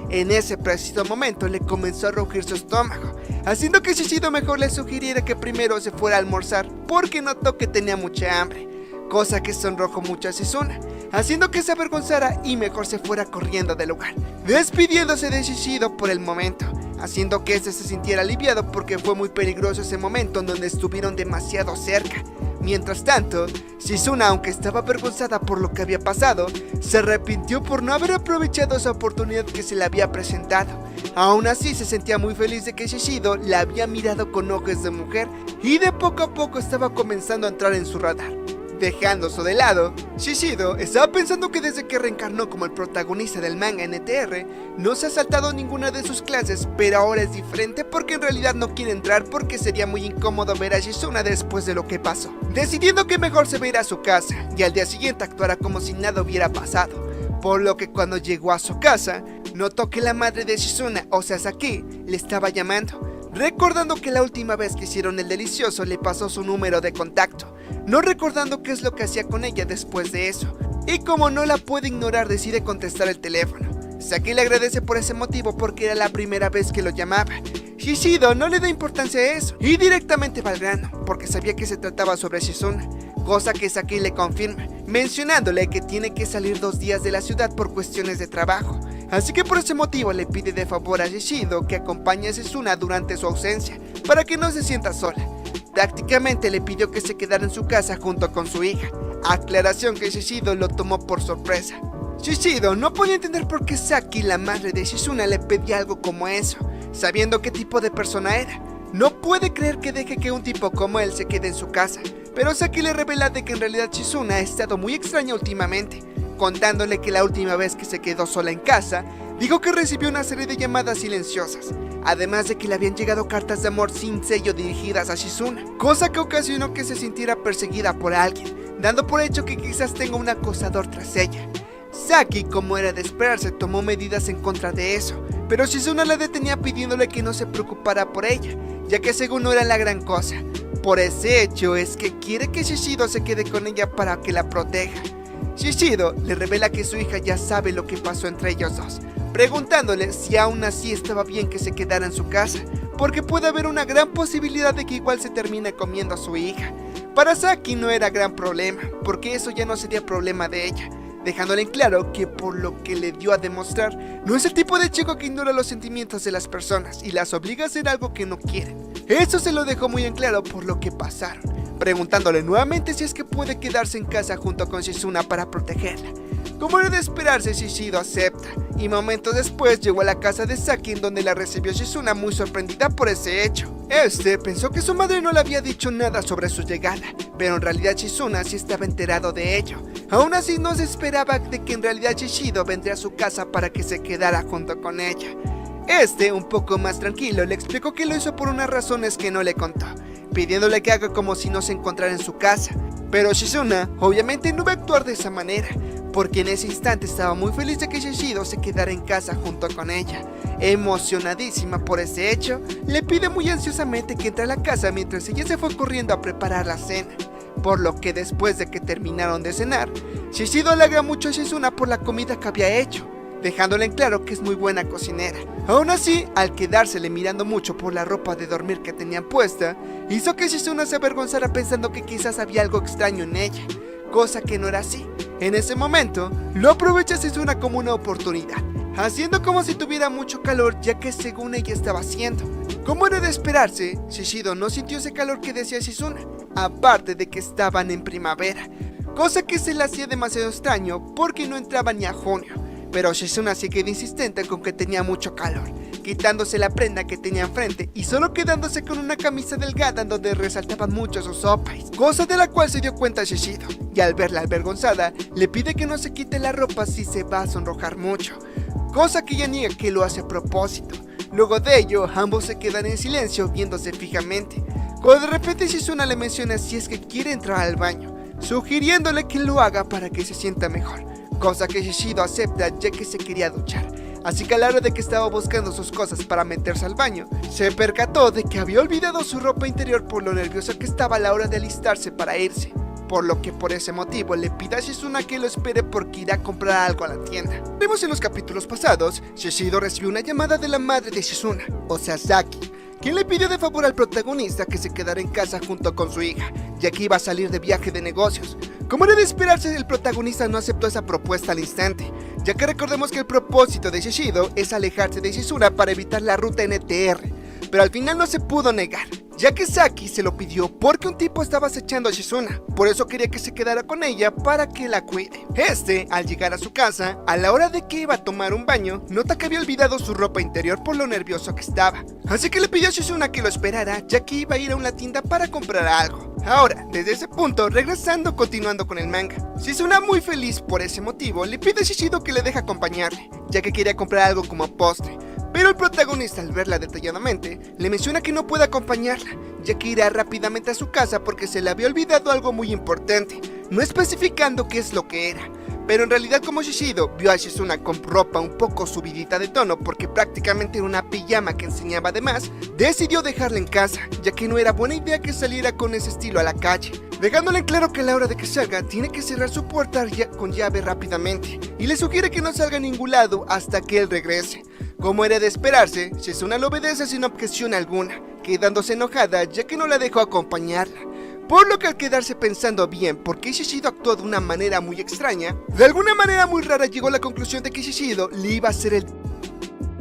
[SPEAKER 1] en ese preciso momento le comenzó a rugir su estómago, haciendo que Shishido mejor le sugiriera que primero se fuera a almorzar porque notó que tenía mucha hambre, cosa que sonrojó mucho a Shizuna, haciendo que se avergonzara y mejor se fuera corriendo del lugar, despidiéndose de Shishido por el momento, haciendo que este se sintiera aliviado porque fue muy peligroso ese momento en donde estuvieron demasiado cerca. Mientras tanto, Shizuna, aunque estaba avergonzada por lo que había pasado, se arrepintió por no haber aprovechado esa oportunidad que se le había presentado. Aún así, se sentía muy feliz de que Shishido la había mirado con ojos de mujer y de poco a poco estaba comenzando a entrar en su radar. Dejando eso de lado, Shishido estaba pensando que desde que reencarnó como el protagonista del manga NTR, no se ha saltado ninguna de sus clases, pero ahora es diferente porque en realidad no quiere entrar porque sería muy incómodo ver a Shizuna después de lo que pasó, decidiendo que mejor se va a ir a su casa y al día siguiente actuará como si nada hubiera pasado, por lo que cuando llegó a su casa, notó que la madre de Shizuna, o sea Saki, le estaba llamando, recordando que la última vez que hicieron el delicioso le pasó su número de contacto, no recordando qué es lo que hacía con ella después de eso, y como no la puede ignorar decide contestar el teléfono. Saki le agradece por ese motivo porque era la primera vez que lo llamaba. Shishido no le da importancia a eso y directamente va al grano porque sabía que se trataba sobre Shizuna, cosa que Saki le confirma, mencionándole que tiene que salir 2 días de la ciudad por cuestiones de trabajo, así que por ese motivo le pide de favor a Shishido que acompañe a Shizuna durante su ausencia para que no se sienta sola. Prácticamente le pidió que se quedara en su casa junto con su hija, aclaración que Shishido lo tomó por sorpresa. Shishido no podía entender por qué Saki, la madre de Shizuna, le pedía algo como eso, sabiendo qué tipo de persona era. No puede creer que deje que un tipo como él se quede en su casa, pero Saki le revela de que en realidad Shizuna ha estado muy extraña últimamente, contándole que la última vez que se quedó sola en casa, dijo que recibió una serie de llamadas silenciosas, además de que le habían llegado cartas de amor sin sello dirigidas a Shizuna, cosa que ocasionó que se sintiera perseguida por alguien, dando por hecho que quizás tenga un acosador tras ella. Saki, como era de esperarse, tomó medidas en contra de eso, pero Shizuna la detenía pidiéndole que no se preocupara por ella, ya que según no era la gran cosa. Por ese hecho es que quiere que Shishido se quede con ella para que la proteja. Shishido le revela que su hija ya sabe lo que pasó entre ellos dos, preguntándole si aún así estaba bien que se quedara en su casa, porque puede haber una gran posibilidad de que igual se termine comiendo a su hija. Para Saki no era gran problema, porque eso ya no sería problema de ella, dejándole en claro que por lo que le dio a demostrar, no es el tipo de chico que ignora los sentimientos de las personas y las obliga a hacer algo que no quieren. Eso se lo dejó muy en claro por lo que pasaron, preguntándole nuevamente si es que puede quedarse en casa junto con Shizuna para protegerla. Como era de esperarse, Shishido acepta, y momentos después llegó a la casa de Saki en donde la recibió Shizuna muy sorprendida por ese hecho. Este pensó que su madre no le había dicho nada sobre su llegada, pero en realidad Shizuna sí estaba enterado de ello. Aún así no se esperaba de que en realidad Shishido vendría a su casa para que se quedara junto con ella. Este, un poco más tranquilo, le explicó que lo hizo por unas razones que no le contó, pidiéndole que haga como si no se encontrara en su casa. Pero Shizuna obviamente no iba a actuar de esa manera, porque en ese instante estaba muy feliz de que Shishido se quedara en casa junto con ella. Emocionadísima por ese hecho, le pide muy ansiosamente que entre a la casa mientras ella se fue corriendo a preparar la cena, por lo que después de que terminaron de cenar, Shishido halaga mucho a Shizuna por la comida que había hecho, dejándole en claro que es muy buena cocinera. Aún así, al quedársele mirando mucho por la ropa de dormir que tenían puesta, hizo que Shizuna se avergonzara pensando que quizás había algo extraño en ella, cosa que no era así. En ese momento, lo aprovecha Shizuna como una oportunidad, haciendo como si tuviera mucho calor ya que según ella estaba haciendo. Como era de esperarse, Shishido no sintió ese calor que decía Shizuna, aparte de que estaban en primavera, cosa que se le hacía demasiado extraño porque no entraba ni a junio. Pero Shizuna sí quedó insistente con que tenía mucho calor, quitándose la prenda que tenía enfrente y solo quedándose con una camisa delgada en donde resaltaban mucho sus opais, cosa de la cual se dio cuenta Shishido, y al verla avergonzada, le pide que no se quite la ropa si se va a sonrojar mucho, cosa que ella niega que lo hace a propósito. Luego de ello, ambos se quedan en silencio viéndose fijamente, cuando de repente Shizuna le menciona si es que quiere entrar al baño, sugiriéndole que lo haga para que se sienta mejor, cosa que Shishido acepta ya que se quería duchar, así que a la hora de que estaba buscando sus cosas para meterse al baño, se percató de que había olvidado su ropa interior por lo nerviosa que estaba a la hora de alistarse para irse, por lo que por ese motivo le pide a Shizuna que lo espere porque irá a comprar algo a la tienda. Vemos en los capítulos pasados, Shishido recibió una llamada de la madre de Shizuna, o sea Saki, quien le pidió de favor al protagonista que se quedara en casa junto con su hija, ya que iba a salir de viaje de negocios. Como era de esperarse, el protagonista no aceptó esa propuesta al instante, ya que recordemos que el propósito de Shishido es alejarse de Shizuna para evitar la ruta NTR, pero al final no se pudo negar, ya que Saki se lo pidió porque un tipo estaba acechando a Shizuna, por eso quería que se quedara con ella para que la cuide. Al llegar a su casa, a la hora de que iba a tomar un baño, nota que había olvidado su ropa interior por lo nervioso que estaba, así que le pidió a Shizuna que lo esperara, ya que iba a ir a una tienda para comprar algo. Ahora, desde ese punto, continuando con el manga, Shizuna, muy feliz por ese motivo, le pide a Shishido que le deje acompañarle, ya que quería comprar algo como postre. Pero el protagonista, al verla detalladamente, le menciona que no puede acompañarla, ya que irá rápidamente a su casa porque se le había olvidado algo muy importante, no especificando qué es lo que era. Pero en realidad, como Shishido vio a Shizuna con ropa un poco subidita de tono porque prácticamente era una pijama que enseñaba de más, decidió dejarla en casa, ya que no era buena idea que saliera con ese estilo a la calle, dejándole en claro que a la hora de que salga tiene que cerrar su puerta con llave rápidamente, y le sugiere que no salga a ningún lado hasta que él regrese. Como era de esperarse, Shizuna lo obedece sin objeción alguna, quedándose enojada ya que no la dejó acompañarla. Por lo que al quedarse pensando bien por qué Shishido actuó de una manera muy extraña, de alguna manera muy rara llegó a la conclusión de que Shishido le iba a hacer el...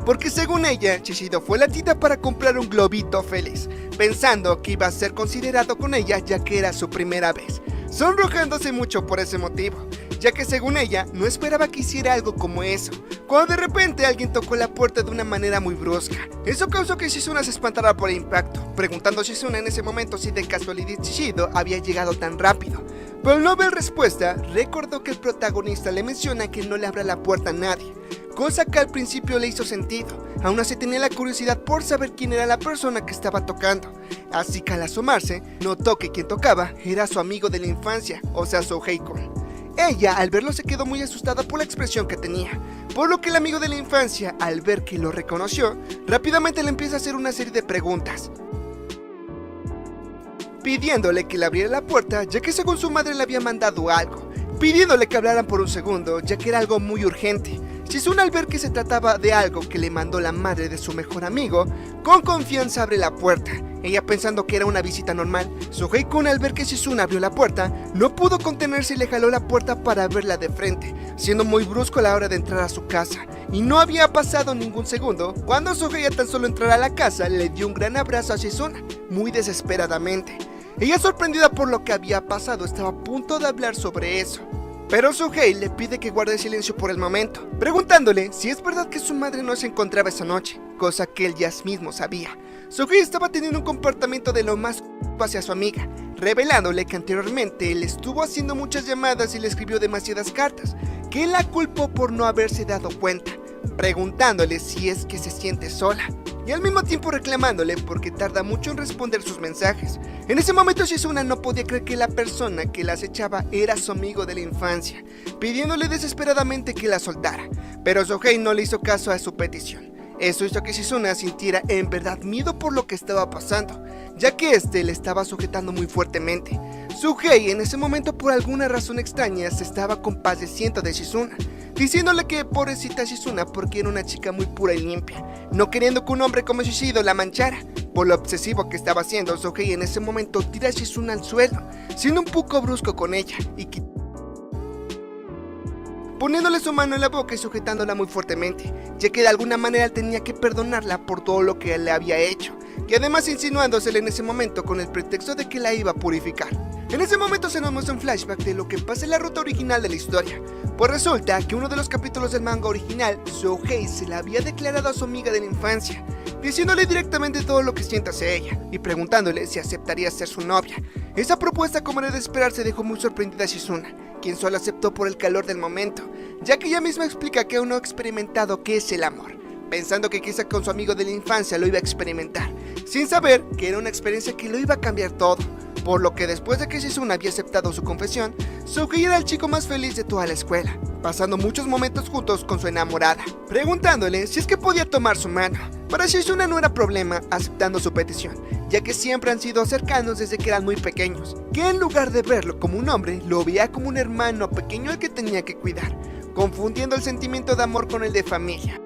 [SPEAKER 1] Porque según ella, Shishido fue a la tienda para comprar un globito feliz, pensando que iba a ser considerado con ella ya que era su primera vez, sonrojándose mucho por ese motivo, ya que según ella no esperaba que hiciera algo como eso, cuando de repente alguien tocó la puerta de una manera muy brusca. Eso causó que Shizuna se espantara por el impacto, preguntando a Shizuna en ese momento si de casualidad Shishido había llegado tan rápido. Pero al no ver respuesta, recordó que el protagonista le menciona que no le abra la puerta a nadie, cosa que al principio le hizo sentido. Aún así tenía la curiosidad por saber quién era la persona que estaba tocando, así que al asomarse, notó que quien tocaba era su amigo de la infancia, o sea Souhei-kun. Ella, al verlo, se quedó muy asustada por la expresión que tenía, por lo que el amigo de la infancia, al ver que lo reconoció, rápidamente le empieza a hacer una serie de preguntas, pidiéndole que le abriera la puerta, ya que según su madre le había mandado algo, pidiéndole que hablaran por un segundo, ya que era algo muy urgente. Shizuna, al ver que se trataba de algo que le mandó la madre de su mejor amigo, con confianza abre la puerta, ella pensando que era una visita normal. Souhei-kun, al ver que Shizuna abrió la puerta, no pudo contenerse y le jaló la puerta para verla de frente, siendo muy brusco a la hora de entrar a su casa. Y no había pasado ningún segundo, cuando Souhei, a tan solo entrar a la casa, le dio un gran abrazo a Shizuna, muy desesperadamente. Ella, sorprendida por lo que había pasado, estaba a punto de hablar sobre eso, pero Souhei le pide que guarde silencio por el momento, preguntándole si es verdad que su madre no se encontraba esa noche, cosa que él ya mismo sabía. Souhei estaba teniendo un comportamiento de lo más hacia su amiga, revelándole que anteriormente él estuvo haciendo muchas llamadas y le escribió demasiadas cartas, que él la culpó por no haberse dado cuenta, preguntándole si es que se siente sola, y al mismo tiempo reclamándole porque tarda mucho en responder sus mensajes. En ese momento Shizuna no podía creer que la persona que la acechaba era su amigo de la infancia, pidiéndole desesperadamente que la soltara, pero Souhei no le hizo caso a su petición. Eso hizo que Shizuna sintiera en verdad miedo por lo que estaba pasando, ya que este le estaba sujetando muy fuertemente. Souhei en ese momento, por alguna razón extraña, se estaba compadeciendo de Shizuna, diciéndole que pobrecita Shizuna porque era una chica muy pura y limpia, no queriendo que un hombre como Shishido la manchara. Por lo obsesivo que estaba haciendo, Souhei en ese momento tira a Shizuna al suelo, siendo un poco brusco con ella y poniéndole su mano en la boca y sujetándola muy fuertemente, ya que de alguna manera tenía que perdonarla por todo lo que le había hecho, y además insinuándosele en ese momento con el pretexto de que la iba a purificar. En ese momento se nos muestra un flashback de lo que pasa en la ruta original de la historia, pues resulta que uno de los capítulos del manga original, Souhei se la había declarado a su amiga de la infancia, diciéndole directamente todo lo que siente hacia ella y preguntándole si aceptaría ser su novia. Esa propuesta, como era de esperarse, dejó muy sorprendida a Shizuna, quien solo aceptó por el calor del momento, ya que ella misma explica que aún no ha experimentado qué es el amor, pensando que quizá con su amigo de la infancia lo iba a experimentar, sin saber que era una experiencia que lo iba a cambiar todo, por lo que después de que Shizuna había aceptado su confesión, Sugei era el chico más feliz de toda la escuela, pasando muchos momentos juntos con su enamorada, preguntándole si es que podía tomar su mano. Para Shizuna no era problema aceptando su petición, ya que siempre han sido cercanos desde que eran muy pequeños, que en lugar de verlo como un hombre, lo veía como un hermano pequeño al que tenía que cuidar, confundiendo el sentimiento de amor con el de familia.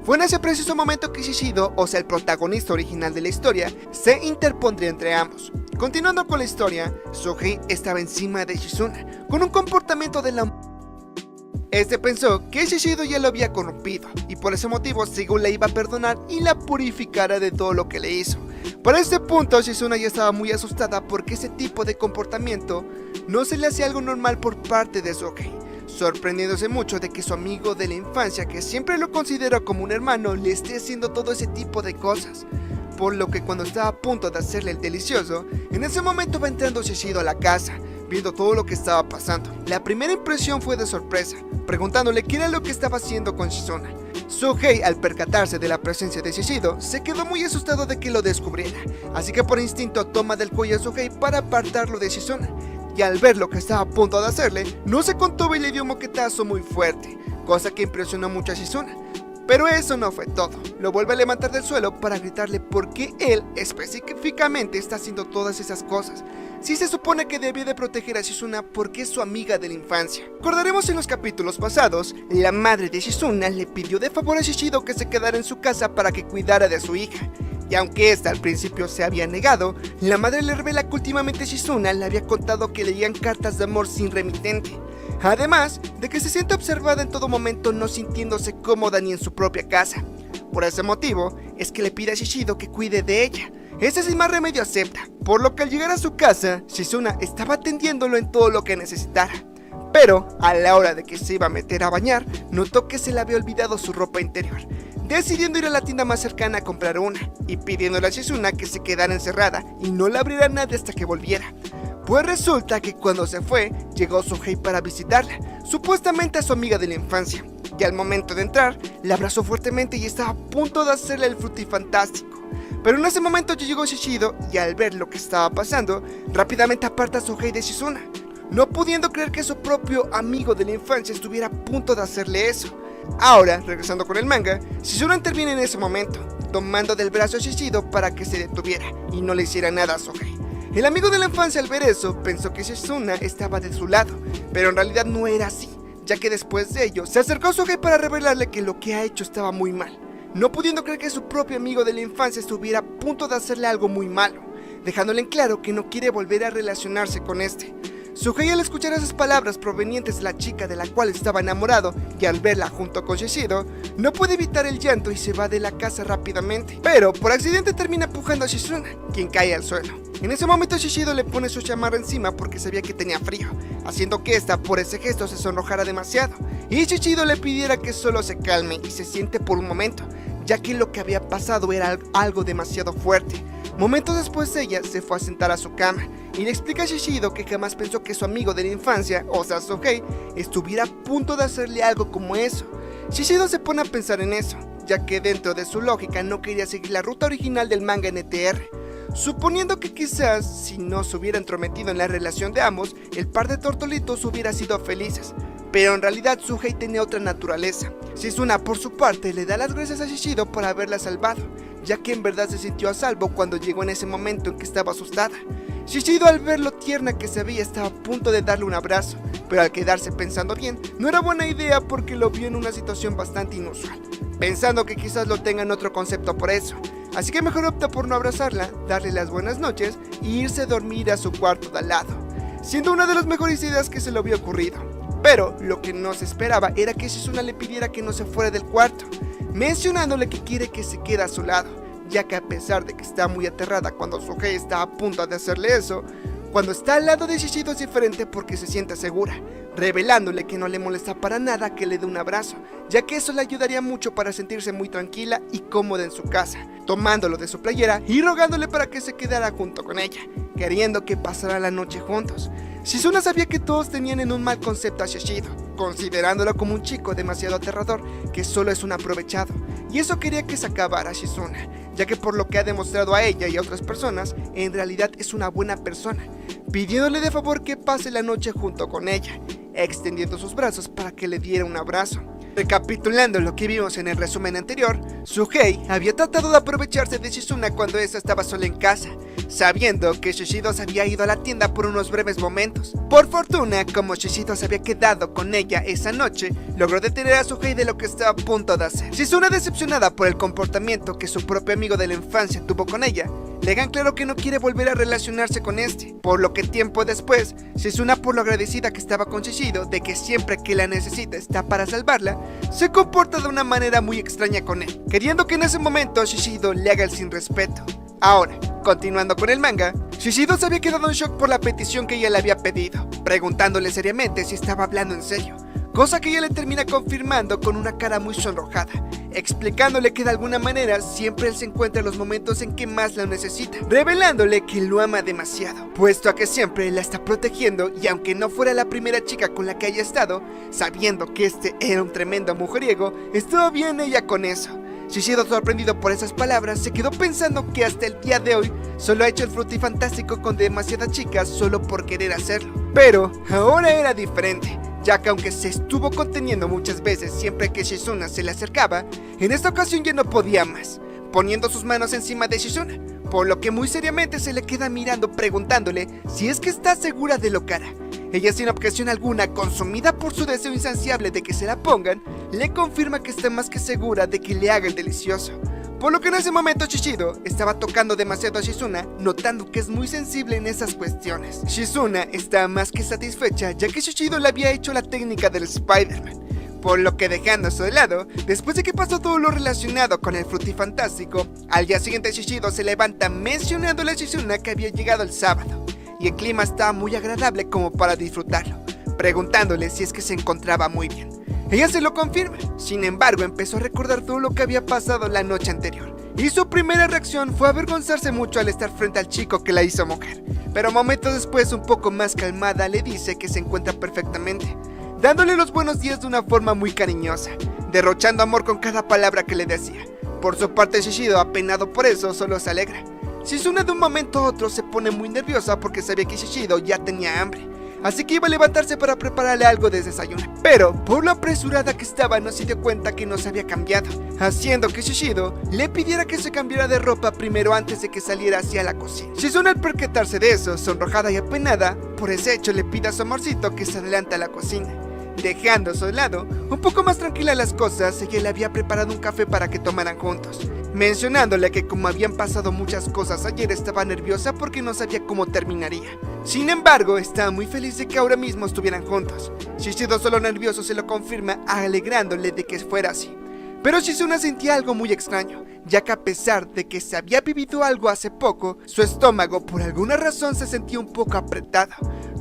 [SPEAKER 1] Fue en ese preciso momento que Shishido, o sea el protagonista original de la historia, se interpondría entre ambos. Continuando con la historia, Sugei estaba encima de Shizuna, con un comportamiento de la... Este pensó que Shishido ya lo había corrompido, y por ese motivo según le iba a perdonar y la purificara de todo lo que le hizo. Para este punto Shizuna ya estaba muy asustada porque ese tipo de comportamiento no se le hacía algo normal por parte de Sugei, sorprendiéndose mucho de que su amigo de la infancia, que siempre lo consideró como un hermano, le esté haciendo todo ese tipo de cosas. Por lo que cuando estaba a punto de hacerle el delicioso, en ese momento va entrando Shishido a la casa, viendo todo lo que estaba pasando. La primera impresión fue de sorpresa, preguntándole qué era lo que estaba haciendo con Shizuna. Sugei, al percatarse de la presencia de Shishido, se quedó muy asustado de que lo descubriera, así que por instinto toma del cuello a Sugei para apartarlo de Shizuna, y al ver lo que estaba a punto de hacerle, no se contuvo y le dio un moquetazo muy fuerte, cosa que impresionó mucho a Shizuna. Pero eso no fue todo, lo vuelve a levantar del suelo para gritarle por qué él específicamente está haciendo todas esas cosas, si se supone que debía de proteger a Shizuna porque es su amiga de la infancia. Recordaremos en los capítulos pasados, la madre de Shizuna le pidió de favor a Shishido que se quedara en su casa para que cuidara de su hija, y aunque ésta al principio se había negado, la madre le revela que últimamente Shizuna le había contado que leían cartas de amor sin remitente, además de que se siente observada en todo momento, no sintiéndose cómoda ni en su propia casa. Por ese motivo es que le pide a Shishido que cuide de ella. Este sin más remedio acepta, por lo que al llegar a su casa, Shizuna estaba atendiéndolo en todo lo que necesitara. Pero a la hora de que se iba a meter a bañar, notó que se le había olvidado su ropa interior, decidiendo ir a la tienda más cercana a comprar una, y pidiéndole a Shizuna que se quedara encerrada y no le abriera nadie hasta que volviera. Pues resulta que cuando se fue, llegó Sugei para visitarla, supuestamente a su amiga de la infancia, y al momento de entrar, la abrazó fuertemente y estaba a punto de hacerle el frutifantástico. Pero en ese momento ya llegó Shishido y al ver lo que estaba pasando, rápidamente aparta a Sugei de Shizuna, no pudiendo creer que su propio amigo de la infancia estuviera a punto de hacerle eso. Ahora, regresando con el manga, Shizuna interviene en ese momento, tomando del brazo a Shishido para que se detuviera y no le hiciera nada a Sugei. El amigo de la infancia al ver eso pensó que Shizuna estaba de su lado, pero en realidad no era así, ya que después de ello se acercó a Sugei para revelarle que lo que ha hecho estaba muy mal, no pudiendo creer que su propio amigo de la infancia estuviera a punto de hacerle algo muy malo, dejándole en claro que no quiere volver a relacionarse con este. Sugei, al escuchar esas palabras provenientes de la chica de la cual estaba enamorado y al verla junto con Shishido, no puede evitar el llanto y se va de la casa rápidamente, pero por accidente termina empujando a Shizuna, quien cae al suelo. En ese momento Shishido le pone su chamarra encima porque sabía que tenía frío, haciendo que esta por ese gesto se sonrojara demasiado, y Shishido le pidiera que solo se calme y se siente por un momento, ya que lo que había pasado era algo demasiado fuerte. Momentos después ella se fue a sentar a su cama y le explica a Shishido que jamás pensó que su amigo de la infancia, o sea Sugei, estuviera a punto de hacerle algo como eso. Shishido se pone a pensar en eso, ya que dentro de su lógica no quería seguir la ruta original del manga NTR, suponiendo que quizás si no se hubiera entrometido en la relación de ambos, el par de tortolitos hubiera sido felices. Pero en realidad Sugei tenía otra naturaleza. Shizuna por su parte le da las gracias a Shishido por haberla salvado, ya que en verdad se sintió a salvo cuando llegó en ese momento en que estaba asustada. Shishido, al ver lo tierna que se veía, estaba a punto de darle un abrazo, pero al quedarse pensando bien, no era buena idea porque lo vio en una situación bastante inusual, pensando que quizás lo tenga en otro concepto por eso. Así que mejor opta por no abrazarla, darle las buenas noches y irse a dormir a su cuarto de al lado, siendo una de las mejores ideas que se le había ocurrido. Pero lo que no se esperaba era que Shizuna le pidiera que no se fuera del cuarto, mencionándole que quiere que se quede a su lado, ya que a pesar de que está muy aterrada cuando Sugei está a punto de hacerle eso, cuando está al lado de Shishido es diferente porque se siente segura, revelándole que no le molesta para nada que le dé un abrazo, ya que eso le ayudaría mucho para sentirse muy tranquila y cómoda en su casa, tomándolo de su playera y rogándole para que se quedara junto con ella, queriendo que pasara la noche juntos. Shizuna sabía que todos tenían en un mal concepto a Shishido, considerándolo como un chico demasiado aterrador que solo es un aprovechado, y eso quería que se acabara Shizuna, ya que por lo que ha demostrado a ella y a otras personas, en realidad es una buena persona, pidiéndole de favor que pase la noche junto con ella, extendiendo sus brazos para que le diera un abrazo. Recapitulando lo que vimos en el resumen anterior, Suhei había tratado de aprovecharse de Shizuna cuando esta estaba sola en casa, sabiendo que Shishido se había ido a la tienda por unos breves momentos. Por fortuna, como Shishido se había quedado con ella esa noche, logró detener a Suhei de lo que estaba a punto de hacer. Shizuna, decepcionada por el comportamiento que su propio amigo de la infancia tuvo con ella, le dejan claro que no quiere volver a relacionarse con este, por lo que tiempo después, Shizuna, por lo agradecida que estaba con Shishido de que siempre que la necesita está para salvarla, se comporta de una manera muy extraña con él, queriendo que en ese momento Shishido le haga el sin respeto. Ahora, continuando con el manga, Shishido se había quedado en shock por la petición que ella le había pedido, preguntándole seriamente si estaba hablando en serio, cosa que ella le termina confirmando con una cara muy sonrojada, explicándole que de alguna manera siempre él se encuentra en los momentos en que más lo necesita, revelándole que lo ama demasiado, puesto a que siempre la está protegiendo, y aunque no fuera la primera chica con la que haya estado, sabiendo que este era un tremendo mujeriego, estuvo bien ella con eso. Shishido, sorprendido por esas palabras, se quedó pensando que hasta el día de hoy solo ha hecho el frutifantástico con demasiadas chicas solo por querer hacerlo. Pero ahora era diferente, ya que aunque se estuvo conteniendo muchas veces siempre que Shizuna se le acercaba, en esta ocasión ya no podía más, poniendo sus manos encima de Shizuna, por lo que muy seriamente se le queda mirando preguntándole si es que está segura de lo que hará. Ella, sin objeción alguna, consumida por su deseo insaciable de que se la pongan, le confirma que está más que segura de que le haga el delicioso. Por lo que en ese momento Shishido estaba tocando demasiado a Shizuna, notando que es muy sensible en esas cuestiones. Shizuna está más que satisfecha, ya que Shishido le había hecho la técnica del Spider-Man. Por lo que, dejando eso de lado, después de que pasó todo lo relacionado con el frutifantástico, al día siguiente Shishido se levanta mencionándole a Shizuna que había llegado el sábado, y el clima estaba muy agradable como para disfrutarlo, preguntándole si es que se encontraba muy bien. Ella se lo confirma, sin embargo empezó a recordar todo lo que había pasado la noche anterior, y su primera reacción fue avergonzarse mucho al estar frente al chico que la hizo mujer, pero momentos después, un poco más calmada, le dice que se encuentra perfectamente, dándole los buenos días de una forma muy cariñosa, derrochando amor con cada palabra que le decía. Por su parte, Shishido, apenado por eso, solo se alegra. Shizuna de un momento a otro se pone muy nerviosa porque sabía que Shishido ya tenía hambre, así que iba a levantarse para prepararle algo de desayuno, pero por lo apresurada que estaba no se dio cuenta que no se había cambiado, haciendo que Shishido le pidiera que se cambiara de ropa primero antes de que saliera hacia la cocina. Shizuna, al percatarse de eso, sonrojada y apenada por ese hecho, le pide a su amorcito que se adelante a la cocina. Dejando a su lado, un poco más tranquila las cosas, ella le había preparado un café para que tomaran juntos, mencionándole que como habían pasado muchas cosas ayer, estaba nerviosa porque no sabía cómo terminaría. Sin embargo, estaba muy feliz de que ahora mismo estuvieran juntos. Shishido, solo nervioso, se lo confirma, alegrándole de que fuera así. Pero Shizuna sentía algo muy extraño, ya que a pesar de que se había vivido algo hace poco, su estómago por alguna razón se sentía un poco apretado,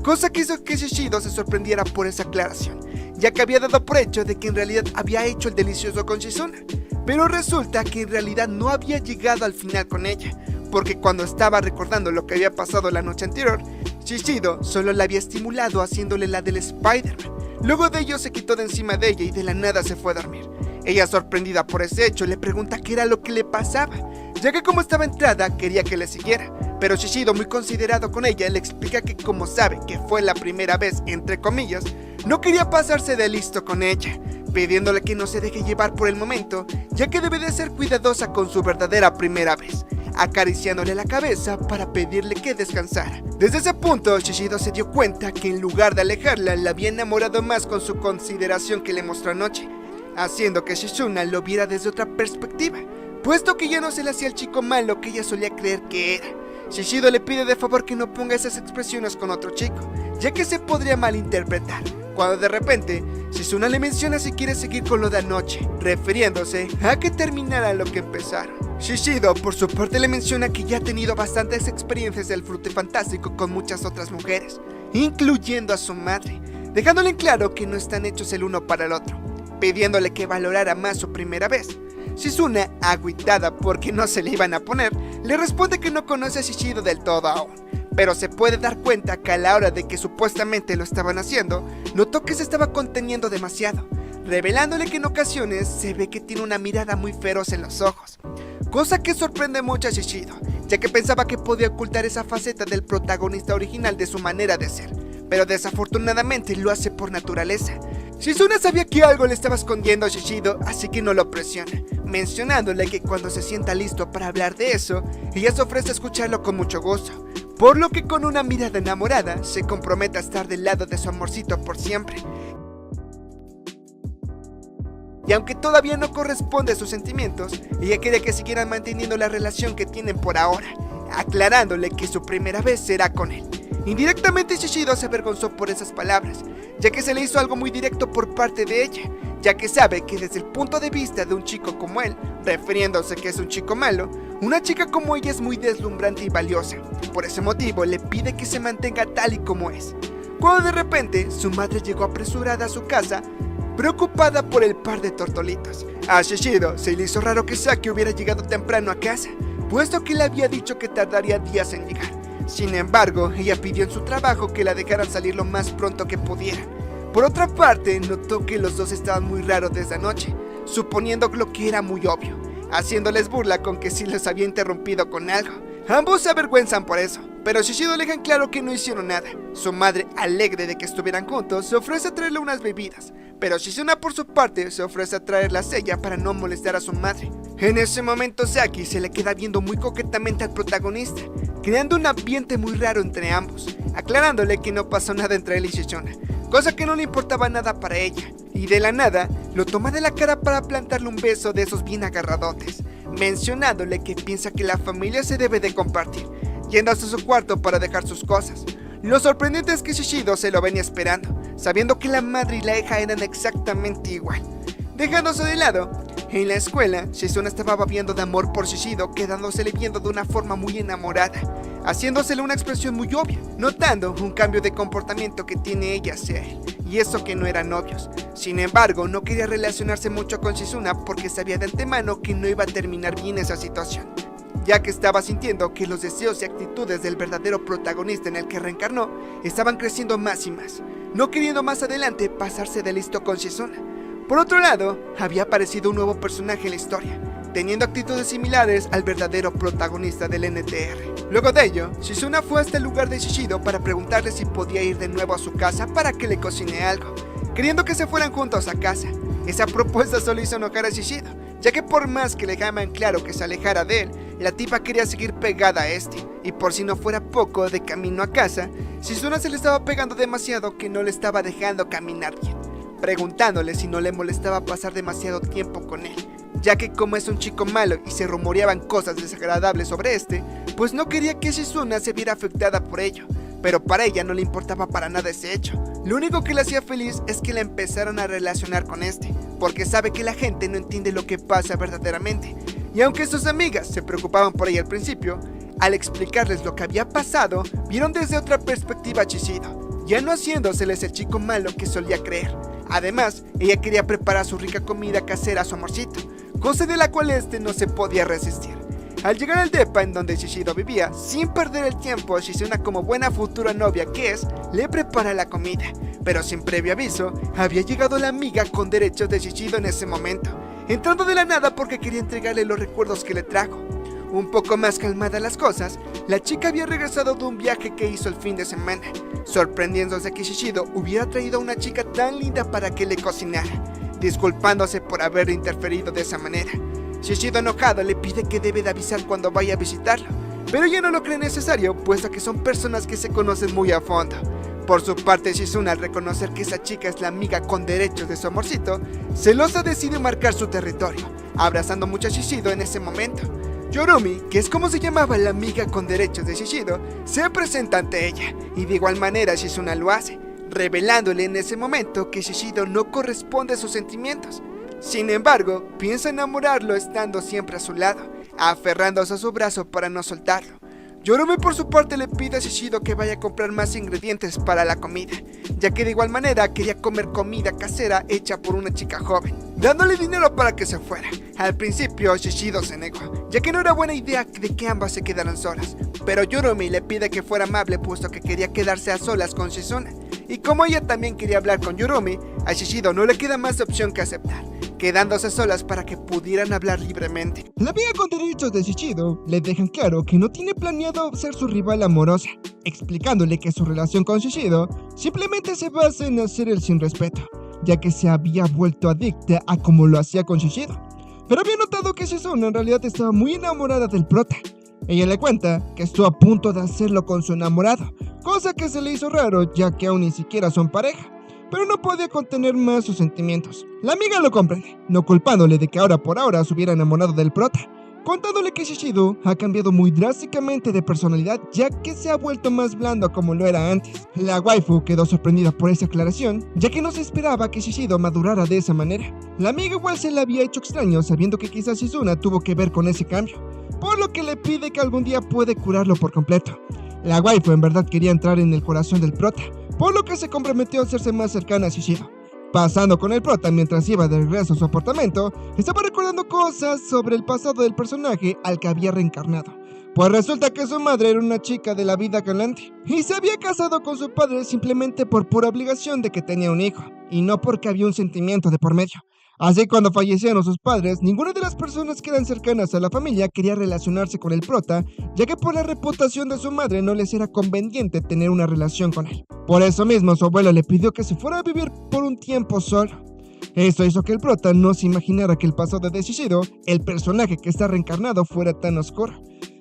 [SPEAKER 1] cosa que hizo que Shishido se sorprendiera por esa aclaración, ya que había dado por hecho de que en realidad había hecho el delicioso con Shizuna, pero resulta que en realidad no había llegado al final con ella, porque cuando estaba recordando lo que había pasado la noche anterior, Shishido solo la había estimulado haciéndole la del Spider-Man. Luego de ello se quitó de encima de ella y de la nada se fue a dormir. Ella, sorprendida por ese hecho, le pregunta qué era lo que le pasaba, ya que como estaba entrada quería que le siguiera, pero Shishido, muy considerado con ella, le explica que como sabe que fue la primera vez, entre comillas, no quería pasarse de listo con ella, pidiéndole que no se deje llevar por el momento, ya que debe de ser cuidadosa con su verdadera primera vez, acariciándole la cabeza para pedirle que descansara. Desde ese punto, Shishido se dio cuenta que en lugar de alejarla, la había enamorado más con su consideración que le mostró anoche, haciendo que Shizuna lo viera desde otra perspectiva, puesto que ya no se le hacía el chico malo que ella solía creer que era. Shishido le pide de favor que no ponga esas expresiones con otro chico, ya que se podría malinterpretar, cuando de repente Shizuna le menciona si quiere seguir con lo de anoche, refiriéndose a que terminara lo que empezaron. Shishido, por su parte, le menciona que ya ha tenido bastantes experiencias del frutifantástico con muchas otras mujeres, incluyendo a su madre, dejándole en claro que no están hechos el uno para el otro, pidiéndole que valorara más su primera vez. Shizuna, agüitada porque no se le iban a poner, le responde que no conoce a Shishido del todo aún, pero se puede dar cuenta que a la hora de que supuestamente lo estaban haciendo, notó que se estaba conteniendo demasiado, revelándole que en ocasiones se ve que tiene una mirada muy feroz en los ojos, cosa que sorprende mucho a Shishido, ya que pensaba que podía ocultar esa faceta del protagonista original de su manera de ser, pero desafortunadamente lo hace por naturaleza. Shizuna sabía que algo le estaba escondiendo a Shishido, así que no lo presiona, mencionándole que cuando se sienta listo para hablar de eso, ella se ofrece a escucharlo con mucho gusto, por lo que con una mirada enamorada se compromete a estar del lado de su amorcito por siempre. Y aunque todavía no corresponde a sus sentimientos, ella quería que siguieran manteniendo la relación que tienen por ahora, aclarándole que su primera vez será con él. Indirectamente Shishido se avergonzó por esas palabras, ya que se le hizo algo muy directo por parte de ella, ya que sabe que desde el punto de vista de un chico como él, refiriéndose que es un chico malo, una chica como ella es muy deslumbrante y valiosa. Por ese motivo le pide que se mantenga tal y como es. Cuando de repente su madre llegó apresurada a su casa, preocupada por el par de tortolitos. A Shishido se le hizo raro que Saki hubiera llegado temprano a casa, puesto que le había dicho que tardaría días en llegar. Sin embargo, ella pidió en su trabajo que la dejaran salir lo más pronto que pudiera. Por otra parte, notó que los dos estaban muy raros desde anoche, suponiendo lo que era muy obvio, haciéndoles burla con que sí les había interrumpido con algo. Ambos se avergüenzan por eso, pero Shishido le dejan claro que no hicieron nada. Su madre, alegre de que estuvieran juntos, se ofrece a traerle unas bebidas, pero Shizuna por su parte se ofrece a traerlas ella para no molestar a su madre. En ese momento Saki se le queda viendo muy coquetamente al protagonista, creando un ambiente muy raro entre ambos, aclarándole que no pasó nada entre él y Shizuna, cosa que no le importaba nada para ella, y de la nada lo toma de la cara para plantarle un beso de esos bien agarradotes, mencionándole que piensa que la familia se debe de compartir, yendo hasta su cuarto para dejar sus cosas. Lo sorprendente es que Shishido se lo venía esperando, sabiendo que la madre y la hija eran exactamente igual. Dejándose de lado, en la escuela, Shizuna estaba babiando de amor por Shishido, quedándosele viendo de una forma muy enamorada, haciéndosele una expresión muy obvia, notando un cambio de comportamiento que tiene ella hacia él, y eso que no eran novios. Sin embargo, no quería relacionarse mucho con Shizuna porque sabía de antemano que no iba a terminar bien esa situación, ya que estaba sintiendo que los deseos y actitudes del verdadero protagonista en el que reencarnó estaban creciendo más y más, no queriendo más adelante pasarse de listo con Shizuna. Por otro lado, había aparecido un nuevo personaje en la historia, teniendo actitudes similares al verdadero protagonista del NTR. Luego de ello, Shizuna fue hasta el lugar de Shishido para preguntarle si podía ir de nuevo a su casa para que le cocine algo, queriendo que se fueran juntos a casa. Esa propuesta solo hizo enojar a Shishido, ya que por más que le dejaban claro que se alejara de él, la tipa quería seguir pegada a este, y por si no fuera poco, de camino a casa, Shizuna se le estaba pegando demasiado que no le estaba dejando caminar bien, preguntándole si no le molestaba pasar demasiado tiempo con él, ya que como es un chico malo y se rumoreaban cosas desagradables sobre este, pues no quería que Shizuna se viera afectada por ello, pero para ella no le importaba para nada ese hecho. Lo único que le hacía feliz es que la empezaron a relacionar con este, porque sabe que la gente no entiende lo que pasa verdaderamente, y aunque sus amigas se preocupaban por ella al principio, al explicarles lo que había pasado, vieron desde otra perspectiva a Shishido, ya no haciéndoseles el chico malo que solía creer. Además, ella quería preparar su rica comida casera a su amorcito, cosa de la cual este no se podía resistir. Al llegar al depa en donde Shishido vivía, sin perder el tiempo, Shizuna, como buena futura novia que es, le prepara la comida, pero sin previo aviso, había llegado la amiga con derechos de Shishido en ese momento, entrando de la nada porque quería entregarle los recuerdos que le trajo. Un poco más calmadas las cosas, la chica había regresado de un viaje que hizo el fin de semana, sorprendiéndose que Shishido hubiera traído a una chica tan linda para que le cocinara, disculpándose por haber interferido de esa manera. Shishido, enojado, le pide que debe de avisar cuando vaya a visitarlo, pero ella no lo cree necesario, puesto que son personas que se conocen muy a fondo. Por su parte, Shizuna, al reconocer que esa chica es la amiga con derechos de su amorcito, celosa decide marcar su territorio, abrazando mucho a Shishido en ese momento. Yorumi, que es como se llamaba la amiga con derechos de Shishido, se presenta ante ella, y de igual manera Shizuna lo hace, revelándole en ese momento que Shishido no corresponde a sus sentimientos. Sin embargo, piensa enamorarlo estando siempre a su lado, aferrándose a su brazo para no soltarlo. Yorumi por su parte le pide a Shishido que vaya a comprar más ingredientes para la comida, ya que de igual manera quería comer comida casera hecha por una chica joven, dándole dinero para que se fuera. Al principio Shishido se negó, ya que no era buena idea de que ambas se quedaran solas, pero Yorumi le pide que fuera amable puesto que quería quedarse a solas con Shizuna, y como ella también quería hablar con Yorumi, a Shishido no le queda más opción que aceptar, quedándose solas para que pudieran hablar libremente.
[SPEAKER 2] La amiga con derechos de Shishido le dejan claro que no tiene planeado ser su rival amorosa, explicándole que su relación con Shishido simplemente se basa en hacer el sin respeto, ya que se había vuelto adicta a como lo hacía con Shishido. Pero había notado que Shizuna en realidad estaba muy enamorada del prota. Ella le cuenta que estuvo a punto de hacerlo con su enamorado, cosa que se le hizo raro ya que aún ni siquiera son pareja, pero no podía contener más sus sentimientos. La amiga lo comprende, no culpándole de que ahora por ahora se hubiera enamorado del prota, contándole que Shishido ha cambiado muy drásticamente de personalidad ya que se ha vuelto más blando como lo era antes. La waifu quedó sorprendida por esa aclaración, ya que no se esperaba que Shishido madurara de esa manera. La amiga igual se le había hecho extraño sabiendo que quizás Shizuna tuvo que ver con ese cambio, por lo que le pide que algún día puede curarlo por completo. La waifu en verdad quería entrar en el corazón del prota, por lo que se comprometió a hacerse más cercana a Shishido. Pasando con el prota mientras iba de regreso a su apartamento, estaba recordando cosas sobre el pasado del personaje al que había reencarnado. Pues resulta que su madre era una chica de la vida galante y se había casado con su padre simplemente por pura obligación de que tenía un hijo, y no porque había un sentimiento de por medio. Así cuando fallecieron sus padres, ninguna de las personas que eran cercanas a la familia quería relacionarse con el prota, ya que por la reputación de su madre no les era conveniente tener una relación con él. Por eso mismo su abuelo le pidió que se fuera a vivir por un tiempo solo. Esto hizo que el prota no se imaginara que el pasado de Shishido, el personaje que está reencarnado, fuera tan oscuro.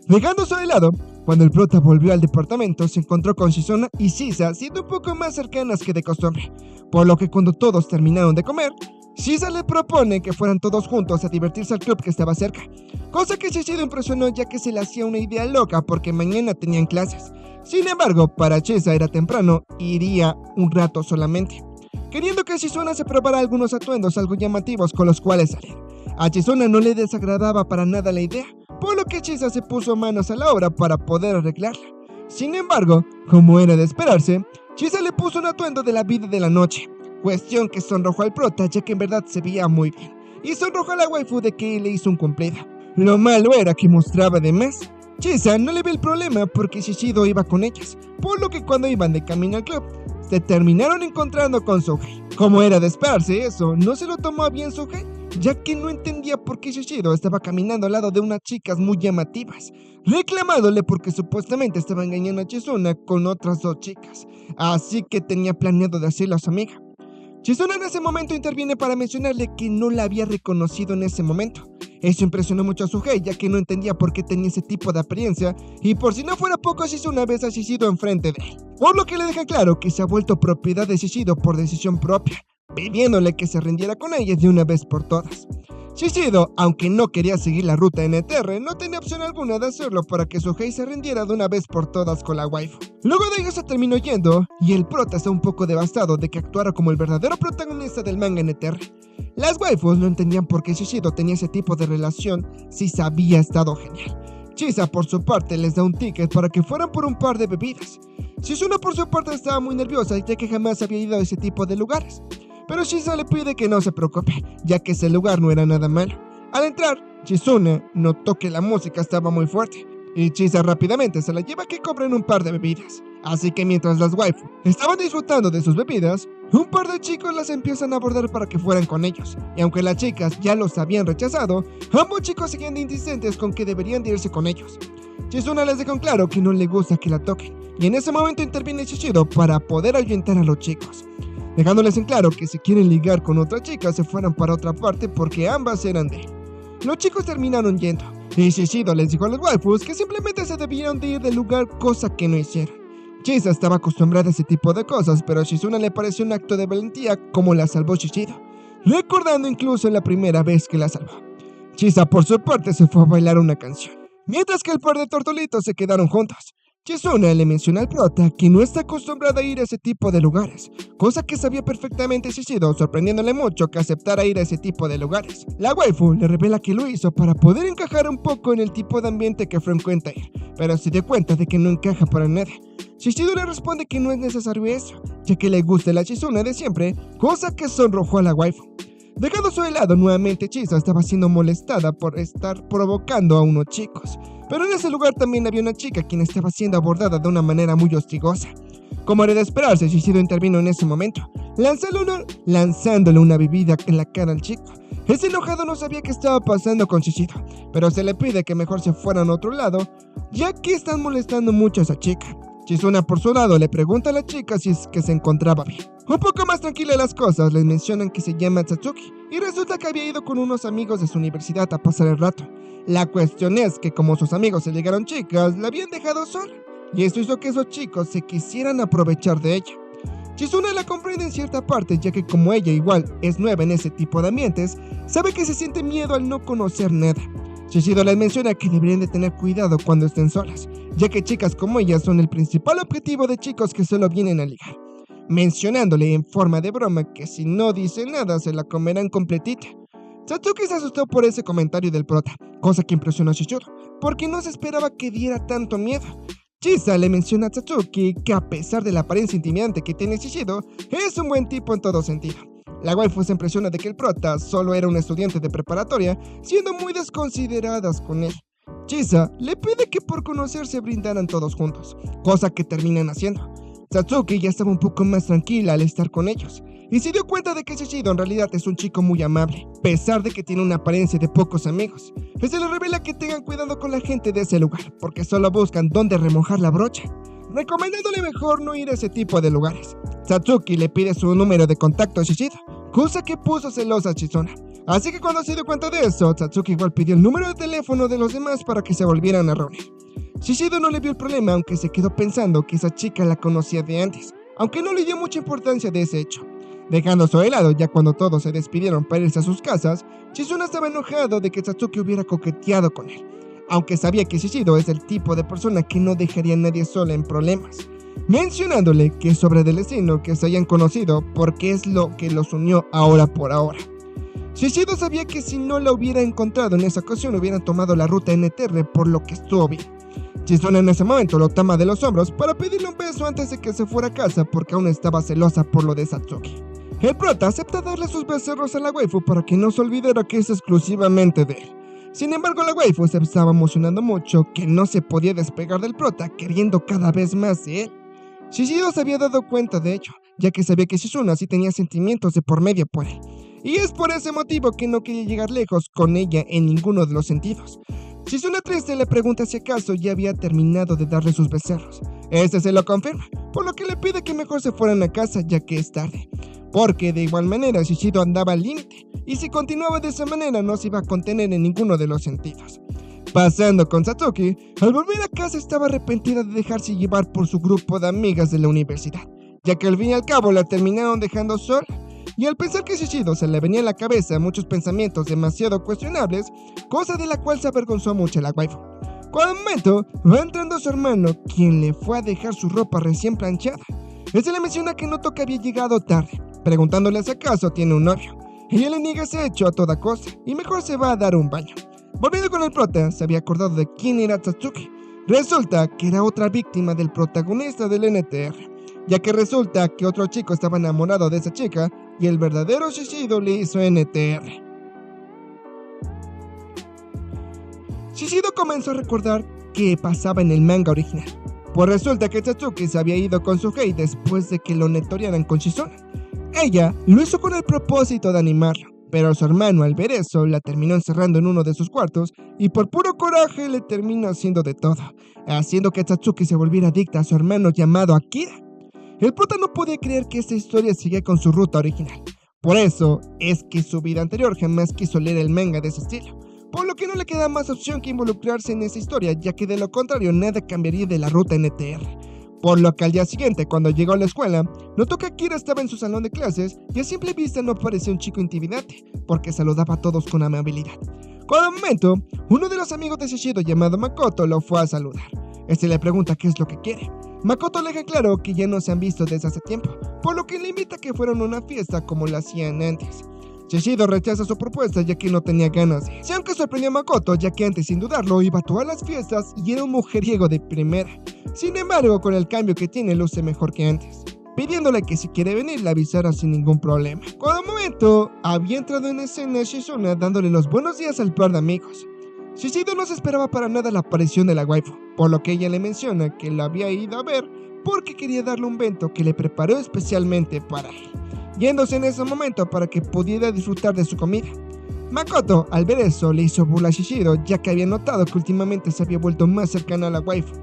[SPEAKER 2] Dejando eso de lado, cuando el prota volvió al departamento, se encontró con Shizuna y Shisa siendo un poco más cercanas que de costumbre, por lo que cuando todos terminaron de comer, Shisa le propone que fueran todos juntos a divertirse al club que estaba cerca, cosa que Shishido impresionó ya que se le hacía una idea loca porque mañana tenían clases. Sin embargo, para Shisa era temprano y iría un rato solamente, queriendo que Shizuna se probara algunos atuendos algo llamativos con los cuales salir. A Shizuna no le desagradaba para nada la idea, por lo que Shisa se puso manos a la obra para poder arreglarla. Sin embargo, como era de esperarse, Shisa le puso un atuendo de la vida de la noche, cuestión que sonrojó al prota ya que en verdad se veía muy bien, y sonrojó a la waifu de que le hizo un cumplido. Lo malo era que mostraba de más. Shisa no le ve el problema porque Shishido iba con ellas, por lo que cuando iban de camino al club, se terminaron encontrando con Souhei. Como era de esperarse eso, no se lo tomó bien Souhei, ya que no entendía por qué Shishido estaba caminando al lado de unas chicas muy llamativas, reclamándole porque supuestamente estaba engañando a Shizuna con otras dos chicas, así que tenía planeado decirle a su amiga. Shizuna en ese momento interviene para mencionarle que no la había reconocido en ese momento. Eso impresionó mucho a Souhei, ya que no entendía por qué tenía ese tipo de apariencia, y por si no fuera poco, Shizuna besa a Shishido enfrente de él, por lo que le deja claro que se ha vuelto propiedad de Shishido por decisión propia, pidiéndole que se rindiera con ella de una vez por todas. Shishido, aunque no quería seguir la ruta NTR, no tenía opción alguna de hacerlo para que Souhei se rindiera de una vez por todas con la waifu. Luego de ello se terminó yendo, y el prota está un poco devastado de que actuara como el verdadero protagonista del manga NTR. Las waifus no entendían por qué Shishido tenía ese tipo de relación si se había estado genial. Shisa por su parte les da un ticket para que fueran por un par de bebidas. Shizuna por su parte estaba muy nerviosa ya que jamás había ido a ese tipo de lugares, pero Shisa le pide que no se preocupe, ya que ese lugar no era nada malo. Al entrar, Shizuna notó que la música estaba muy fuerte, y Shisa rápidamente se la lleva a que compren un par de bebidas. Así que mientras las waifu estaban disfrutando de sus bebidas, un par de chicos las empiezan a abordar para que fueran con ellos, y aunque las chicas ya los habían rechazado, ambos chicos seguían insistentes con que deberían de irse con ellos. Shizuna les dejó en claro que no le gusta que la toquen, y en ese momento interviene Shishido para poder ahuyentar a los chicos, dejándoles en claro que si quieren ligar con otra chica se fueran para otra parte porque ambas eran de él. Los chicos terminaron yendo, y Shishido les dijo a los waifus que simplemente se debían de ir del lugar, cosa que no hicieron. Shisa estaba acostumbrada a ese tipo de cosas, pero a Shizuna le pareció un acto de valentía como la salvó Shishido, recordando incluso la primera vez que la salvó. Shisa por su parte se fue a bailar una canción, mientras que el par de tortolitos se quedaron juntos. Shizuna le menciona al prota que no está acostumbrada a ir a ese tipo de lugares, cosa que sabía perfectamente Shishido, sorprendiéndole mucho que aceptara ir a ese tipo de lugares. La waifu le revela que lo hizo para poder encajar un poco en el tipo de ambiente que frecuenta ir, pero se dio cuenta de que no encaja para nada. Shishido le responde que no es necesario eso, ya que le gusta la Shizuna de siempre, cosa que sonrojó a la waifu. Dejando su helado, nuevamente Shisa estaba siendo molestada por estar provocando a unos chicos, pero en ese lugar también había una chica quien estaba siendo abordada de una manera muy hostigosa. Como era de esperarse, Shishido intervino en ese momento, lanzándole una bebida en la cara al chico. Ese enojado no sabía qué estaba pasando con Shishido, pero se le pide que mejor se fueran a otro lado, ya que están molestando mucho a esa chica. Chizuna por su lado le pregunta a la chica si es que se encontraba bien. Un poco más tranquila las cosas, les mencionan que se llama Satsuki y resulta que había ido con unos amigos de su universidad a pasar el rato. La cuestión es que como sus amigos se llegaron chicas, la habían dejado sola y esto hizo que esos chicos se quisieran aprovechar de ella. Chizuna la comprende en cierta parte, ya que como ella igual es nueva en ese tipo de ambientes, sabe que se siente miedo al no conocer nada. Shishido les menciona que deberían de tener cuidado cuando estén solas, ya que chicas como ella son el principal objetivo de chicos que solo vienen a ligar, mencionándole en forma de broma que si no dice nada se la comerán completita. Satsuki se asustó por ese comentario del prota, cosa que impresionó a Shishido, porque no se esperaba que diera tanto miedo. Chisa le menciona a Satsuki que a pesar de la apariencia intimidante que tiene Shishido, es un buen tipo en todo sentido. La waifu se impresiona de que el prota solo era un estudiante de preparatoria, siendo muy desconsideradas con él. Chisa le pide que por conocerse brindaran todos juntos, cosa que terminan haciendo. Satsuki ya estaba un poco más tranquila al estar con ellos, y se dio cuenta de que Shishido en realidad es un chico muy amable, a pesar de que tiene una apariencia de pocos amigos. Se le revela que tengan cuidado con la gente de ese lugar, porque solo buscan dónde remojar la brocha, recomendándole mejor no ir a ese tipo de lugares. Satsuki le pide su número de contacto a Shishido, cosa que puso celosa a Chizuna. Así que cuando se dio cuenta de eso, Satsuki igual pidió el número de teléfono de los demás para que se volvieran a reunir. Shishido no le vio el problema, aunque se quedó pensando que esa chica la conocía de antes, aunque no le dio mucha importancia de ese hecho. Dejando eso de lado, ya cuando todos se despidieron para irse a sus casas, Chizuna estaba enojado de que Satsuki hubiera coqueteado con él, aunque sabía que Shishido es el tipo de persona que no dejaría a nadie sola en problemas, mencionándole que es sobre del destino que se hayan conocido porque es lo que los unió ahora por ahora. Shishido sabía que si no la hubiera encontrado en esa ocasión hubieran tomado la ruta NTR, por lo que estuvo bien. Chizuna en ese momento lo toma de los hombros para pedirle un beso antes de que se fuera a casa porque aún estaba celosa por lo de Satsuki. El prota acepta darle sus becerros a la waifu para que no se olvidara que es exclusivamente de él. Sin embargo, la waifu se estaba emocionando mucho que no se podía despegar del prota, queriendo cada vez más de él. Shishido se había dado cuenta de ello, ya que sabía que Chizuna sí tenía sentimientos de por medio por él, y es por ese motivo que no quería llegar lejos con ella en ninguno de los sentidos. Chizuna triste le pregunta si acaso ya había terminado de darle sus becerros. Este se lo confirma, por lo que le pide que mejor se fueran a casa ya que es tarde, porque de igual manera Shishido andaba al límite, y si continuaba de esa manera no se iba a contener en ninguno de los sentidos. Pasando con Satsuki, al volver a casa estaba arrepentida de dejarse llevar por su grupo de amigas de la universidad, ya que al fin y al cabo la terminaron dejando sola, y al pensar que Shishido se le venía a la cabeza muchos pensamientos demasiado cuestionables, cosa de la cual se avergonzó mucho la waifu. Con el momento, va entrando su hermano, quien le fue a dejar su ropa recién planchada. Se le menciona que notó que había llegado tarde, preguntándole si acaso tiene un novio. Ella le niega ese hecho a toda costa, y mejor se va a dar un baño. Volviendo con el prota, se había acordado de quién era Satsuki. Resulta que era otra víctima del protagonista del NTR, ya que resulta que otro chico estaba enamorado de esa chica y el verdadero Shishido le hizo NTR. Shishido comenzó a recordar qué pasaba en el manga original, pues resulta que Satsuki se había ido con Suhei después de que lo netoriaran con Chizuna. Ella lo hizo con el propósito de animarlo, pero su hermano al ver eso la terminó encerrando en uno de sus cuartos y por puro coraje le terminó haciendo de todo, haciendo que Satsuki se volviera adicta a su hermano llamado Akira. El prota no podía creer que esta historia seguía con su ruta original, por eso es que su vida anterior jamás quiso leer el manga de ese estilo, por lo que no le queda más opción que involucrarse en esa historia, ya que de lo contrario nada cambiaría de la ruta NTR. Por lo que al día siguiente, cuando llegó a la escuela, notó que Akira estaba en su salón de clases y a simple vista no parecía un chico intimidante, porque saludaba a todos con amabilidad. Con el momento, uno de los amigos de Shishido llamado Makoto lo fue a saludar. Le pregunta qué es lo que quiere. Makoto le deja claro que ya no se han visto desde hace tiempo, por lo que le invita a que fueran a una fiesta como lo hacían antes. Shishido rechaza su propuesta ya que no tenía ganas de irse, aunque sorprendió a Makoto ya que antes sin dudarlo iba a todas las fiestas y era un mujeriego de primera. Sin embargo, con el cambio que tiene luce mejor que antes, pidiéndole que si quiere venir le avisara sin ningún problema. Con el momento, había entrado en escena Shizuna dándole los buenos días al par de amigos. Shishido no se esperaba para nada la aparición de la waifu, por lo que ella le menciona que la había ido a ver porque quería darle un bento que le preparó especialmente para él, yéndose en ese momento para que pudiera disfrutar de su comida. Makoto, al ver eso, le hizo burla a Shishido, ya que había notado que últimamente se había vuelto más cercana a la waifu.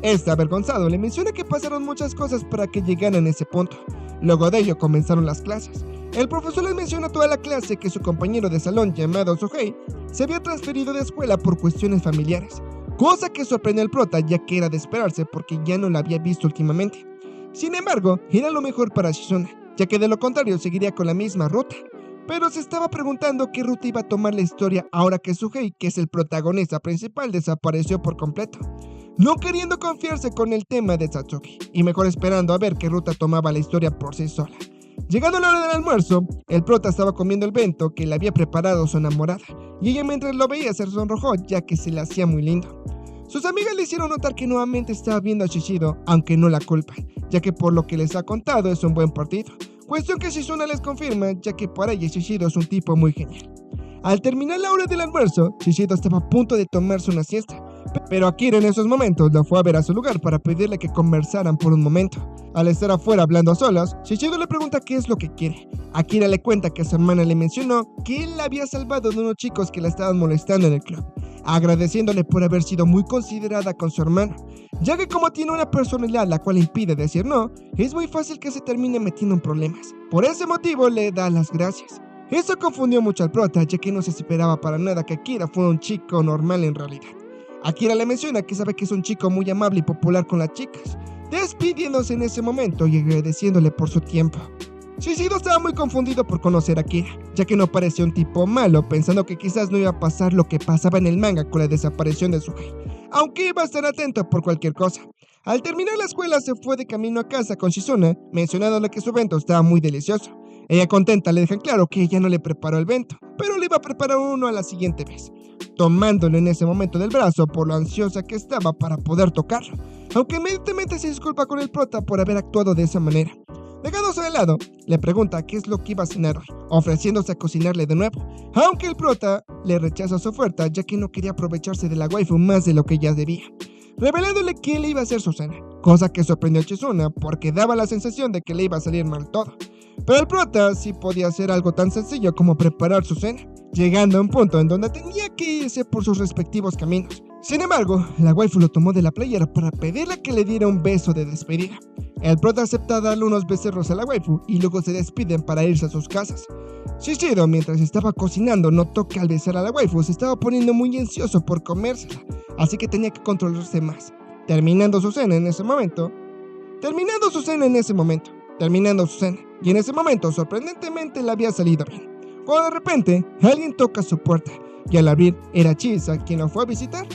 [SPEAKER 2] Este, avergonzado, le menciona que pasaron muchas cosas para que llegaran a ese punto. Luego de ello comenzaron las clases. El profesor les menciona a toda la clase que su compañero de salón llamado Sohei se había transferido de escuela por cuestiones familiares, cosa que sorprendió al prota, ya que era de esperarse porque ya no la había visto últimamente. Sin embargo, era lo mejor para Shizuna, ya que de lo contrario seguiría con la misma ruta. Pero se estaba preguntando qué ruta iba a tomar la historia ahora que Sohei, que es el protagonista principal, desapareció por completo, no queriendo confiarse con el tema de Satsuki, y mejor esperando a ver qué ruta tomaba la historia por sí sola. Llegando la hora del almuerzo, el prota estaba comiendo el bento que le había preparado su enamorada, y ella mientras lo veía se sonrojó ya que se le hacía muy lindo. Sus amigas le hicieron notar que nuevamente estaba viendo a Shishido, aunque no la culpan, ya que por lo que les ha contado es un buen partido, cuestión que Shizuna les confirma, ya que para ella Shishido es un tipo muy genial. Al terminar la hora del almuerzo, Shishido estaba a punto de tomarse una siesta, pero Akira en esos momentos lo fue a ver a su lugar para pedirle que conversaran por un momento. Al estar afuera hablando a solas, Shishido le pregunta qué es lo que quiere. Akira le cuenta que su hermana le mencionó que él la había salvado de unos chicos que la estaban molestando en el club, agradeciéndole por haber sido muy considerada con su hermano, ya que como tiene una personalidad la cual impide decir no, es muy fácil que se termine metiendo en problemas. Por ese motivo le da las gracias. Eso confundió mucho al prota, ya que no se esperaba para nada que Akira fuera un chico normal en realidad. Akira le menciona que sabe que es un chico muy amable y popular con las chicas, despidiéndose en ese momento y agradeciéndole por su tiempo. Shishido estaba muy confundido por conocer a Akira, ya que no parecía un tipo malo, pensando que quizás no iba a pasar lo que pasaba en el manga con la desaparición de Sohei, aunque iba a estar atento por cualquier cosa. Al terminar la escuela se fue de camino a casa con Shizuna, mencionándole que su bento estaba muy delicioso. Ella contenta le deja claro que ella no le preparó el bento, pero le iba a preparar uno a la siguiente vez, tomándolo en ese momento del brazo por lo ansiosa que estaba para poder tocarlo, aunque inmediatamente se disculpa con el prota por haber actuado de esa manera. Dejándose de lado, le pregunta qué es lo que iba a cenar hoy, ofreciéndose a cocinarle de nuevo, aunque el prota le rechaza su oferta ya que no quería aprovecharse de la waifu más de lo que ya debía, revelándole que él iba a hacer su cena, cosa que sorprendió a Shizuna porque daba la sensación de que le iba a salir mal todo. Pero el prota sí podía hacer algo tan sencillo como preparar su cena, llegando a un punto en donde tenía que irse por sus respectivos caminos. Sin embargo, la waifu lo tomó de la playera para pedirle que le diera un beso de despedida. El prota acepta darle unos becerros a la waifu y luego se despiden para irse a sus casas. Shishido, mientras estaba cocinando, notó que al besar a la waifu se estaba poniendo muy ansioso por comérsela, así que tenía que controlarse más, terminando su cena, y en ese momento sorprendentemente le había salido bien, cuando de repente alguien toca su puerta, y al abrir era Chisa, quien lo fue a visitar,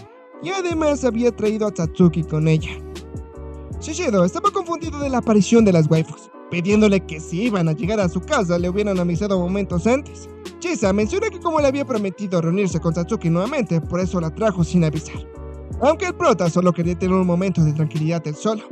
[SPEAKER 2] y además había traído a Satsuki con ella. Shishido estaba confundido de la aparición de las waifus, pidiéndole que si iban a llegar a su casa le hubieran avisado momentos antes. Chisa menciona que como le había prometido reunirse con Satsuki nuevamente, por eso la trajo sin avisar, aunque el prota solo quería tener un momento de tranquilidad él solo.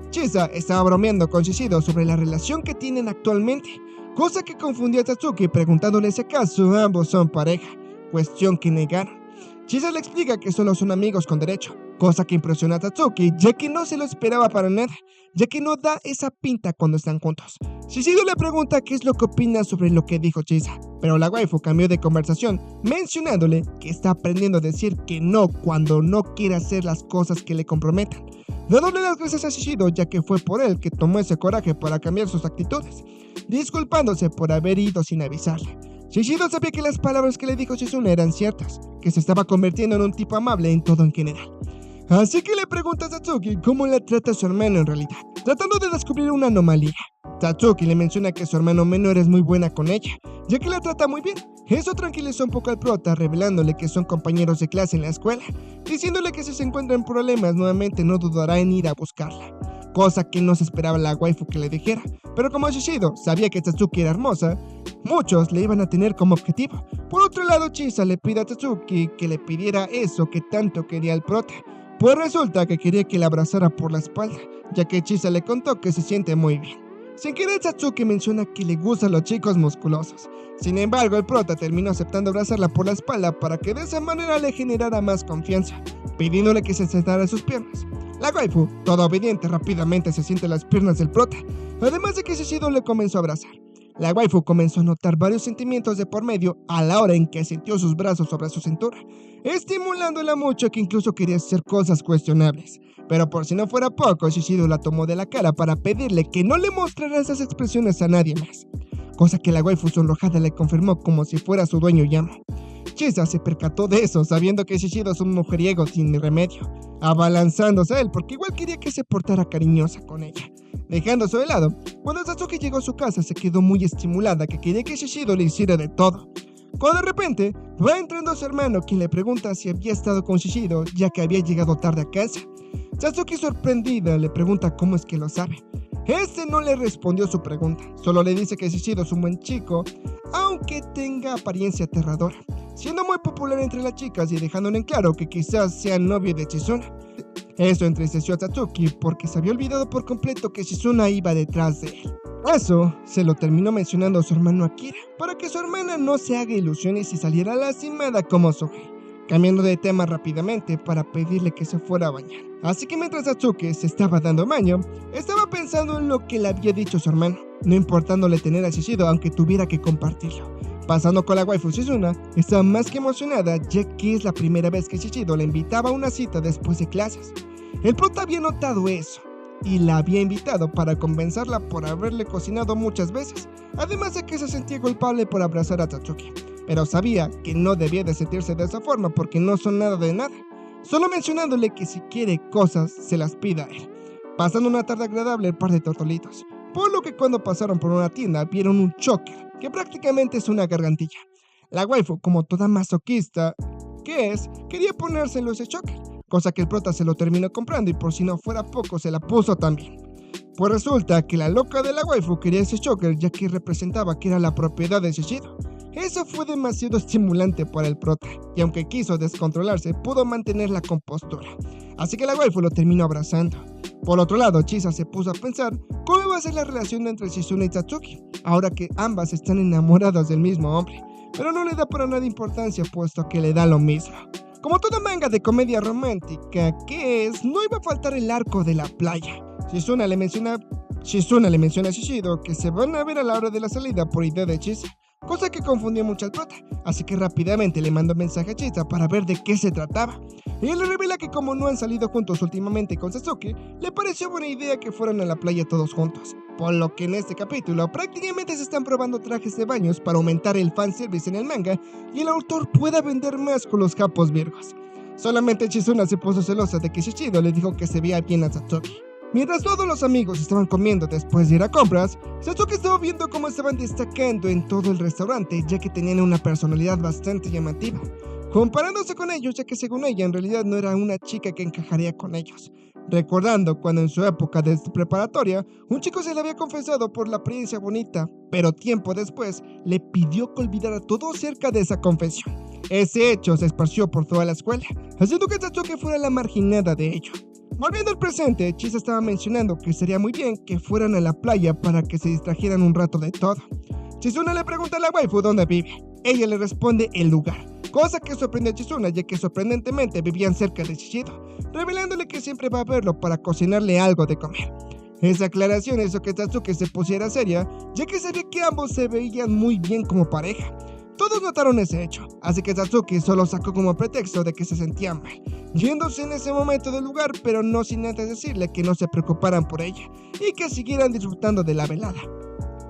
[SPEAKER 2] Chisa estaba bromeando con Shishido sobre la relación que tienen actualmente, cosa que confundió a Satsuki preguntándole si acaso ambos son pareja, cuestión que negaron. Chisa le explica que solo son amigos con derecho, cosa que impresionó a Satsuki ya que no se lo esperaba para nada, ya que no da esa pinta cuando están juntos. Shishido le pregunta qué es lo que opina sobre lo que dijo Chisa, pero la waifu cambió de conversación, mencionándole que está aprendiendo a decir que no cuando no quiere hacer las cosas que le comprometan, dándole las gracias a Shishido ya que fue por él que tomó ese coraje para cambiar sus actitudes, disculpándose por haber ido sin avisarle. Shishido sabía que las palabras que le dijo Shizuna eran ciertas, que se estaba convirtiendo en un tipo amable en todo en general. Así que le pregunta a Satsuki cómo la trata a su hermano en realidad, tratando de descubrir una anomalía. Satsuki le menciona que su hermano menor es muy buena con ella, ya que la trata muy bien. Eso tranquilizó un poco al prota, revelándole que son compañeros de clase en la escuela, diciéndole que si se encuentran problemas nuevamente no dudará en ir a buscarla, cosa que no se esperaba la waifu que le dijera. Pero como Shishido sabía que Satsuki era hermosa, muchos le iban a tener como objetivo. Por otro lado, Chisa le pide a Satsuki que le pidiera eso que tanto quería el prota, pues resulta que quería que la abrazara por la espalda, ya que Chisa le contó que se siente muy bien. Sin querer, Satsuki menciona que le gustan los chicos musculosos. Sin embargo, el prota terminó aceptando abrazarla por la espalda para que de esa manera le generara más confianza, pidiéndole que se sentara en sus piernas. La waifu, toda obediente, rápidamente se siente en las piernas del prota, además de que Shishido le comenzó a abrazar. La waifu comenzó a notar varios sentimientos de por medio a la hora en que sintió sus brazos sobre su cintura, estimulándola mucho que incluso quería hacer cosas cuestionables. Pero por si no fuera poco, Shishido la tomó de la cara para pedirle que no le mostrara esas expresiones a nadie más, cosa que la waifu sonrojada le confirmó como si fuera su dueño y amo. Chisa se percató de eso, sabiendo que Shishido es un mujeriego sin remedio, abalanzándose a él porque igual quería que se portara cariñosa con ella. Dejándose de lado, cuando Satsuki llegó a su casa se quedó muy estimulada que quería que Shishido le hiciera de todo. Cuando de repente va entrando su hermano, quien le pregunta si había estado con Shishido ya que había llegado tarde a casa. Satsuki, sorprendida, le pregunta cómo es que lo sabe. Este no le respondió su pregunta, solo le dice que Shishido es un buen chico, aunque tenga apariencia aterradora, siendo muy popular entre las chicas y dejándole en claro que quizás sea novio de Chizuna. Eso entristeció a Satsuki porque se había olvidado por completo que Chizuna iba detrás de él. Eso se lo terminó mencionando a su hermano Akira, para que su hermana no se haga ilusiones y saliera lastimada como Sohei, cambiando de tema rápidamente para pedirle que se fuera a bañar. Así que mientras Satsuki se estaba dando baño, estaba pensando en lo que le había dicho su hermano, no importándole tener a Shishido aunque tuviera que compartirlo. Pasando con la waifu Shizuna, estaba más que emocionada ya que es la primera vez que Shishido le invitaba a una cita después de clases. El prota había notado eso y la había invitado para compensarla por haberle cocinado muchas veces, además de que se sentía culpable por abrazar a Satsuki, pero sabía que no debía de sentirse de esa forma porque no son nada de nada, solo mencionándole que si quiere cosas se las pida a él. Pasando una tarde agradable el par de tortolitos, por lo que cuando pasaron por una tienda vieron un choker, que prácticamente es una gargantilla. La waifu, como toda masoquista que es, quería ponérselo ese choker, cosa que el prota se lo terminó comprando y por si no fuera poco se la puso también. Pues resulta que la loca de la waifu quería ese choker ya que representaba que era la propiedad de Shishido. Eso fue demasiado estimulante para el prota, y aunque quiso descontrolarse, pudo mantener la compostura. Así que la waifu lo terminó abrazando. Por otro lado, Chisa se puso a pensar cómo iba a ser la relación entre Shizuna y Satsuki, ahora que ambas están enamoradas del mismo hombre, pero no le da para nada importancia puesto que le da lo mismo. Como todo manga de comedia romántica que es, no iba a faltar el arco de la playa. Shizuna le menciona a Shishido que se van a ver a la hora de la salida por idea de Chisa, cosa que confundió mucho al prota, así que rápidamente le mandó mensaje a Chisa para ver de qué se trataba. Y él le revela que como no han salido juntos últimamente con Sasuke, le pareció buena idea que fueran a la playa todos juntos, por lo que en este capítulo prácticamente se están probando trajes de baños para aumentar el fanservice en el manga y el autor pueda vender más con los japos virgos. Solamente Chizuna se puso celosa de que Shishido le dijo que se veía bien a Satsuki. Mientras todos los amigos estaban comiendo después de ir a compras, Satsuki estaba viendo cómo estaban destacando en todo el restaurante ya que tenían una personalidad bastante llamativa, comparándose con ellos ya que según ella en realidad no era una chica que encajaría con ellos, recordando cuando en su época de preparatoria un chico se le había confesado por la apariencia bonita, pero tiempo después le pidió que olvidara todo acerca de esa confesión. Ese hecho se esparció por toda la escuela, haciendo que Satsuki fuera la marginada de ello. Volviendo al presente, Chisa estaba mencionando que sería muy bien que fueran a la playa para que se distrajeran un rato de todo. Chizuna le pregunta a la waifu dónde vive. Ella le responde el lugar, cosa que sorprende a Chizuna ya que sorprendentemente vivían cerca de Shishido, revelándole que siempre va a verlo para cocinarle algo de comer. Esa aclaración hizo que Satsuki se pusiera seria, ya que sabía que ambos se veían muy bien como pareja. Todos notaron ese hecho, así que Satsuki solo sacó como pretexto de que se sentía mal, yéndose en ese momento del lugar, pero no sin antes decirle que no se preocuparan por ella y que siguieran disfrutando de la velada.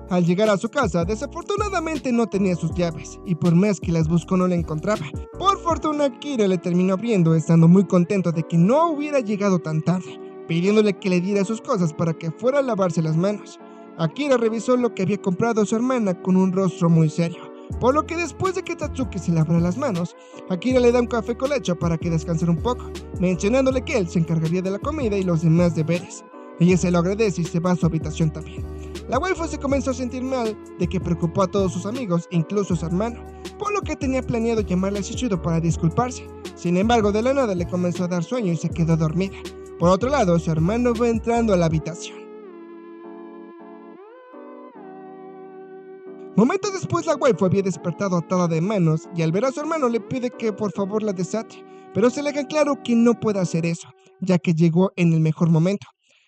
[SPEAKER 2] Al llegar a su casa, desafortunadamente no tenía sus llaves, y por más que las buscó no la encontraba. Por fortuna, Akira le terminó abriendo, estando muy contento de que no hubiera llegado tan tarde, pidiéndole que le diera sus cosas para que fuera a lavarse las manos. Akira revisó lo que había comprado a su hermana con un rostro muy serio, por lo que después de que Satsuki se lavara las manos, Akira le da un café con leche para que descansara un poco, mencionándole que él se encargaría de la comida y los demás deberes. Ella se lo agradece y se va a su habitación también. La waifu se comenzó a sentir mal de que preocupó a todos sus amigos, incluso a su hermano, por lo que tenía planeado llamarle a Shishido para disculparse. Sin embargo, de la nada le comenzó a dar sueño y se quedó dormida. Por otro lado, su hermano va entrando a la habitación. Momentos después, la waifu había despertado atada de manos y al ver a su hermano le pide que por favor la desate, pero se le deja claro que no puede hacer eso, ya que llegó en el mejor momento.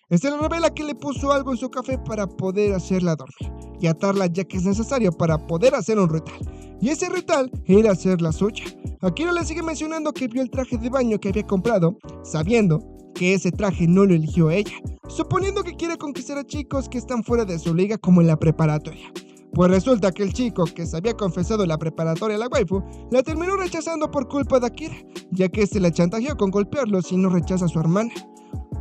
[SPEAKER 2] Este le revela que le puso algo en su café para poder hacerla dormir y atarla, ya que es necesario para poder hacer un ritual. Y ese ritual era hacer la suya. Akira le sigue mencionando que vio el traje de baño que había comprado, sabiendo que ese traje no lo eligió ella, suponiendo que quiere conquistar a chicos que están fuera de su liga como en la preparatoria. Pues resulta que el chico que se había confesado en la preparatoria a la waifu la terminó rechazando por culpa de Akira, ya que este la chantajeó con golpearlo si no rechaza a su hermana.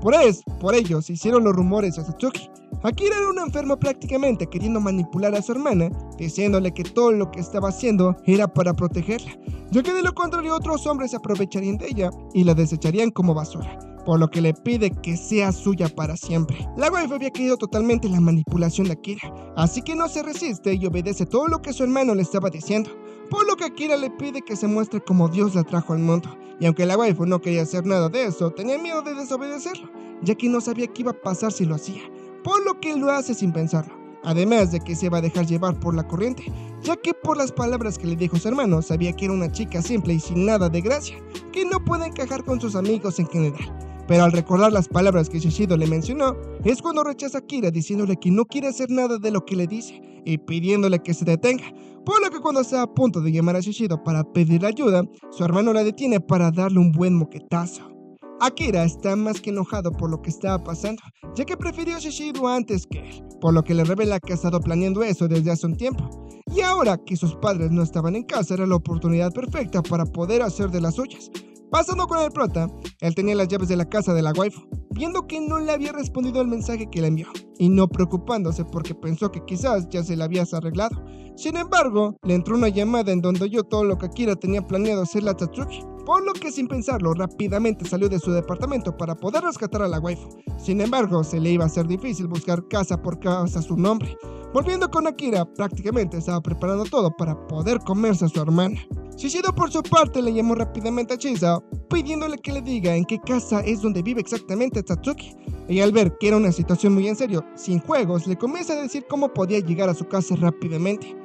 [SPEAKER 2] Por ello se hicieron los rumores a Satsuki. Akira era un enfermo prácticamente, queriendo manipular a su hermana, diciéndole que todo lo que estaba haciendo era para protegerla, ya que de lo contrario otros hombres se aprovecharían de ella y la desecharían como basura, por lo que le pide que sea suya para siempre. La waifu había caído totalmente en la manipulación de Akira, así que no se resiste y obedece todo lo que su hermano le estaba diciendo, por lo que Akira le pide que se muestre como Dios la trajo al mundo. Y aunque la waifu no quería hacer nada de eso, tenía miedo de desobedecerlo, ya que no sabía qué iba a pasar si lo hacía, por lo que lo hace sin pensarlo. Además de que se va a dejar llevar por la corriente, ya que por las palabras que le dijo su hermano, sabía que era una chica simple y sin nada de gracia, que no puede encajar con sus amigos en general. Pero al recordar las palabras que Shishido le mencionó, es cuando rechaza a Akira diciéndole que no quiere hacer nada de lo que le dice y pidiéndole que se detenga, por lo que cuando está a punto de llamar a Shishido para pedirle ayuda, su hermano la detiene para darle un buen moquetazo. Akira está más que enojado por lo que estaba pasando, ya que prefirió a Shishido antes que él, por lo que le revela que ha estado planeando eso desde hace un tiempo. Y ahora que sus padres no estaban en casa, era la oportunidad perfecta para poder hacer de las suyas. Pasando con el prota, él tenía las llaves de la casa de la waifu, viendo que no le había respondido al mensaje que le envió, y no preocupándose porque pensó que quizás ya se le habías arreglado. Sin embargo, le entró una llamada en donde oyó todo lo que Akira tenía planeado hacerle a Satsuki, por lo que sin pensarlo rápidamente salió de su departamento para poder rescatar a la waifu. Sin embargo, se le iba a hacer difícil buscar casa por casa su nombre. Volviendo con Akira, prácticamente estaba preparando todo para poder comerse a su hermana. Shishido por su parte le llamó rápidamente a Chisa, pidiéndole que le diga en qué casa es donde vive exactamente Satsuki. Y al ver que era una situación muy en serio, sin juegos, le comienza a decir cómo podía llegar a su casa rápidamente.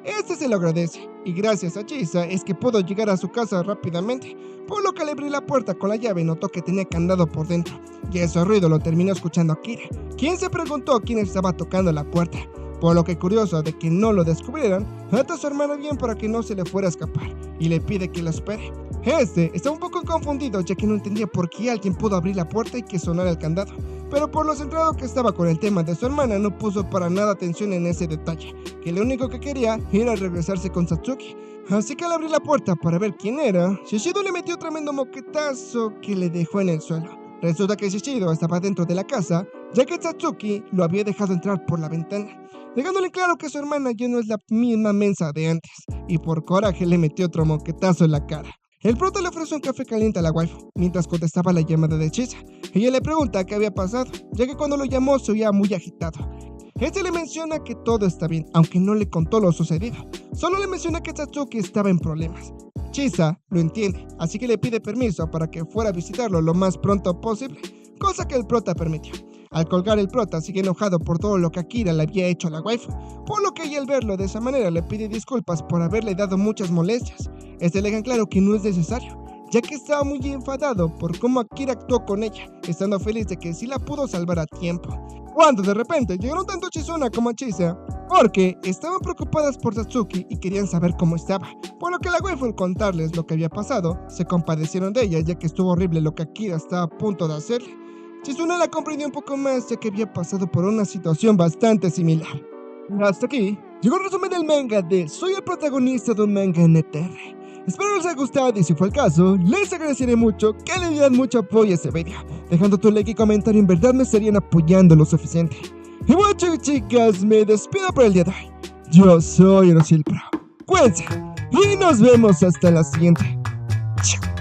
[SPEAKER 2] Este se lo agradece, y gracias a Chisa es que pudo llegar a su casa rápidamente, por lo que le abrí la puerta con la llave y notó que tenía candado por dentro, y ese ruido lo terminó escuchando Akira, quien se preguntó quién estaba tocando la puerta, por lo que curioso de que no lo descubrieran, ata a su hermano bien para que no se le fuera a escapar, y le pide que lo espere. Este está un poco confundido ya que no entendía por qué alguien pudo abrir la puerta y que sonara el candado, pero por lo centrado que estaba con el tema de su hermana no puso para nada atención en ese detalle, que lo único que quería era regresarse con Satsuki. Así que al abrir la puerta para ver quién era, Shishido le metió tremendo moquetazo que le dejó en el suelo. Resulta que Shishido estaba dentro de la casa, ya que Satsuki lo había dejado entrar por la ventana, dejándole claro que su hermana ya no es la misma mensa de antes, y por coraje le metió otro moquetazo en la cara. El prota le ofrece un café caliente a la waifu, mientras contestaba la llamada de Chisa. Ella le pregunta qué había pasado, ya que cuando lo llamó se oía muy agitado. Este le menciona que todo está bien, aunque no le contó lo sucedido. Solo le menciona que Satsuki estaba en problemas. Chisa lo entiende, así que le pide permiso para que fuera a visitarlo lo más pronto posible, cosa que el prota permitió. Al colgar, el prota sigue enojado por todo lo que Akira le había hecho a la waifu, por lo que ella al verlo de esa manera le pide disculpas por haberle dado muchas molestias. Este le deja claro que no es necesario, ya que estaba muy enfadado por cómo Akira actuó con ella, estando feliz de que sí la pudo salvar a tiempo. Cuando de repente llegaron tanto Chizuna como Chisa, porque estaban preocupadas por Satsuki y querían saber cómo estaba, por lo que la waifu al contarles lo que había pasado, se compadecieron de ella ya que estuvo horrible lo que Akira estaba a punto de hacerle. Chizuna la comprendió un poco más ya que había pasado por una situación bastante similar. Hasta aquí llegó el resumen del manga de Soy el protagonista de un manga NTR. Espero les haya gustado y si fue el caso, les agradeceré mucho que le dieran mucho apoyo a este video. Dejando tu like y comentario, en verdad me estarían apoyando lo suficiente. Y bueno chicos y chicas, me despido por el día de hoy. Yo soy Orosil Pro. Cuídense y nos vemos hasta la siguiente. Chao.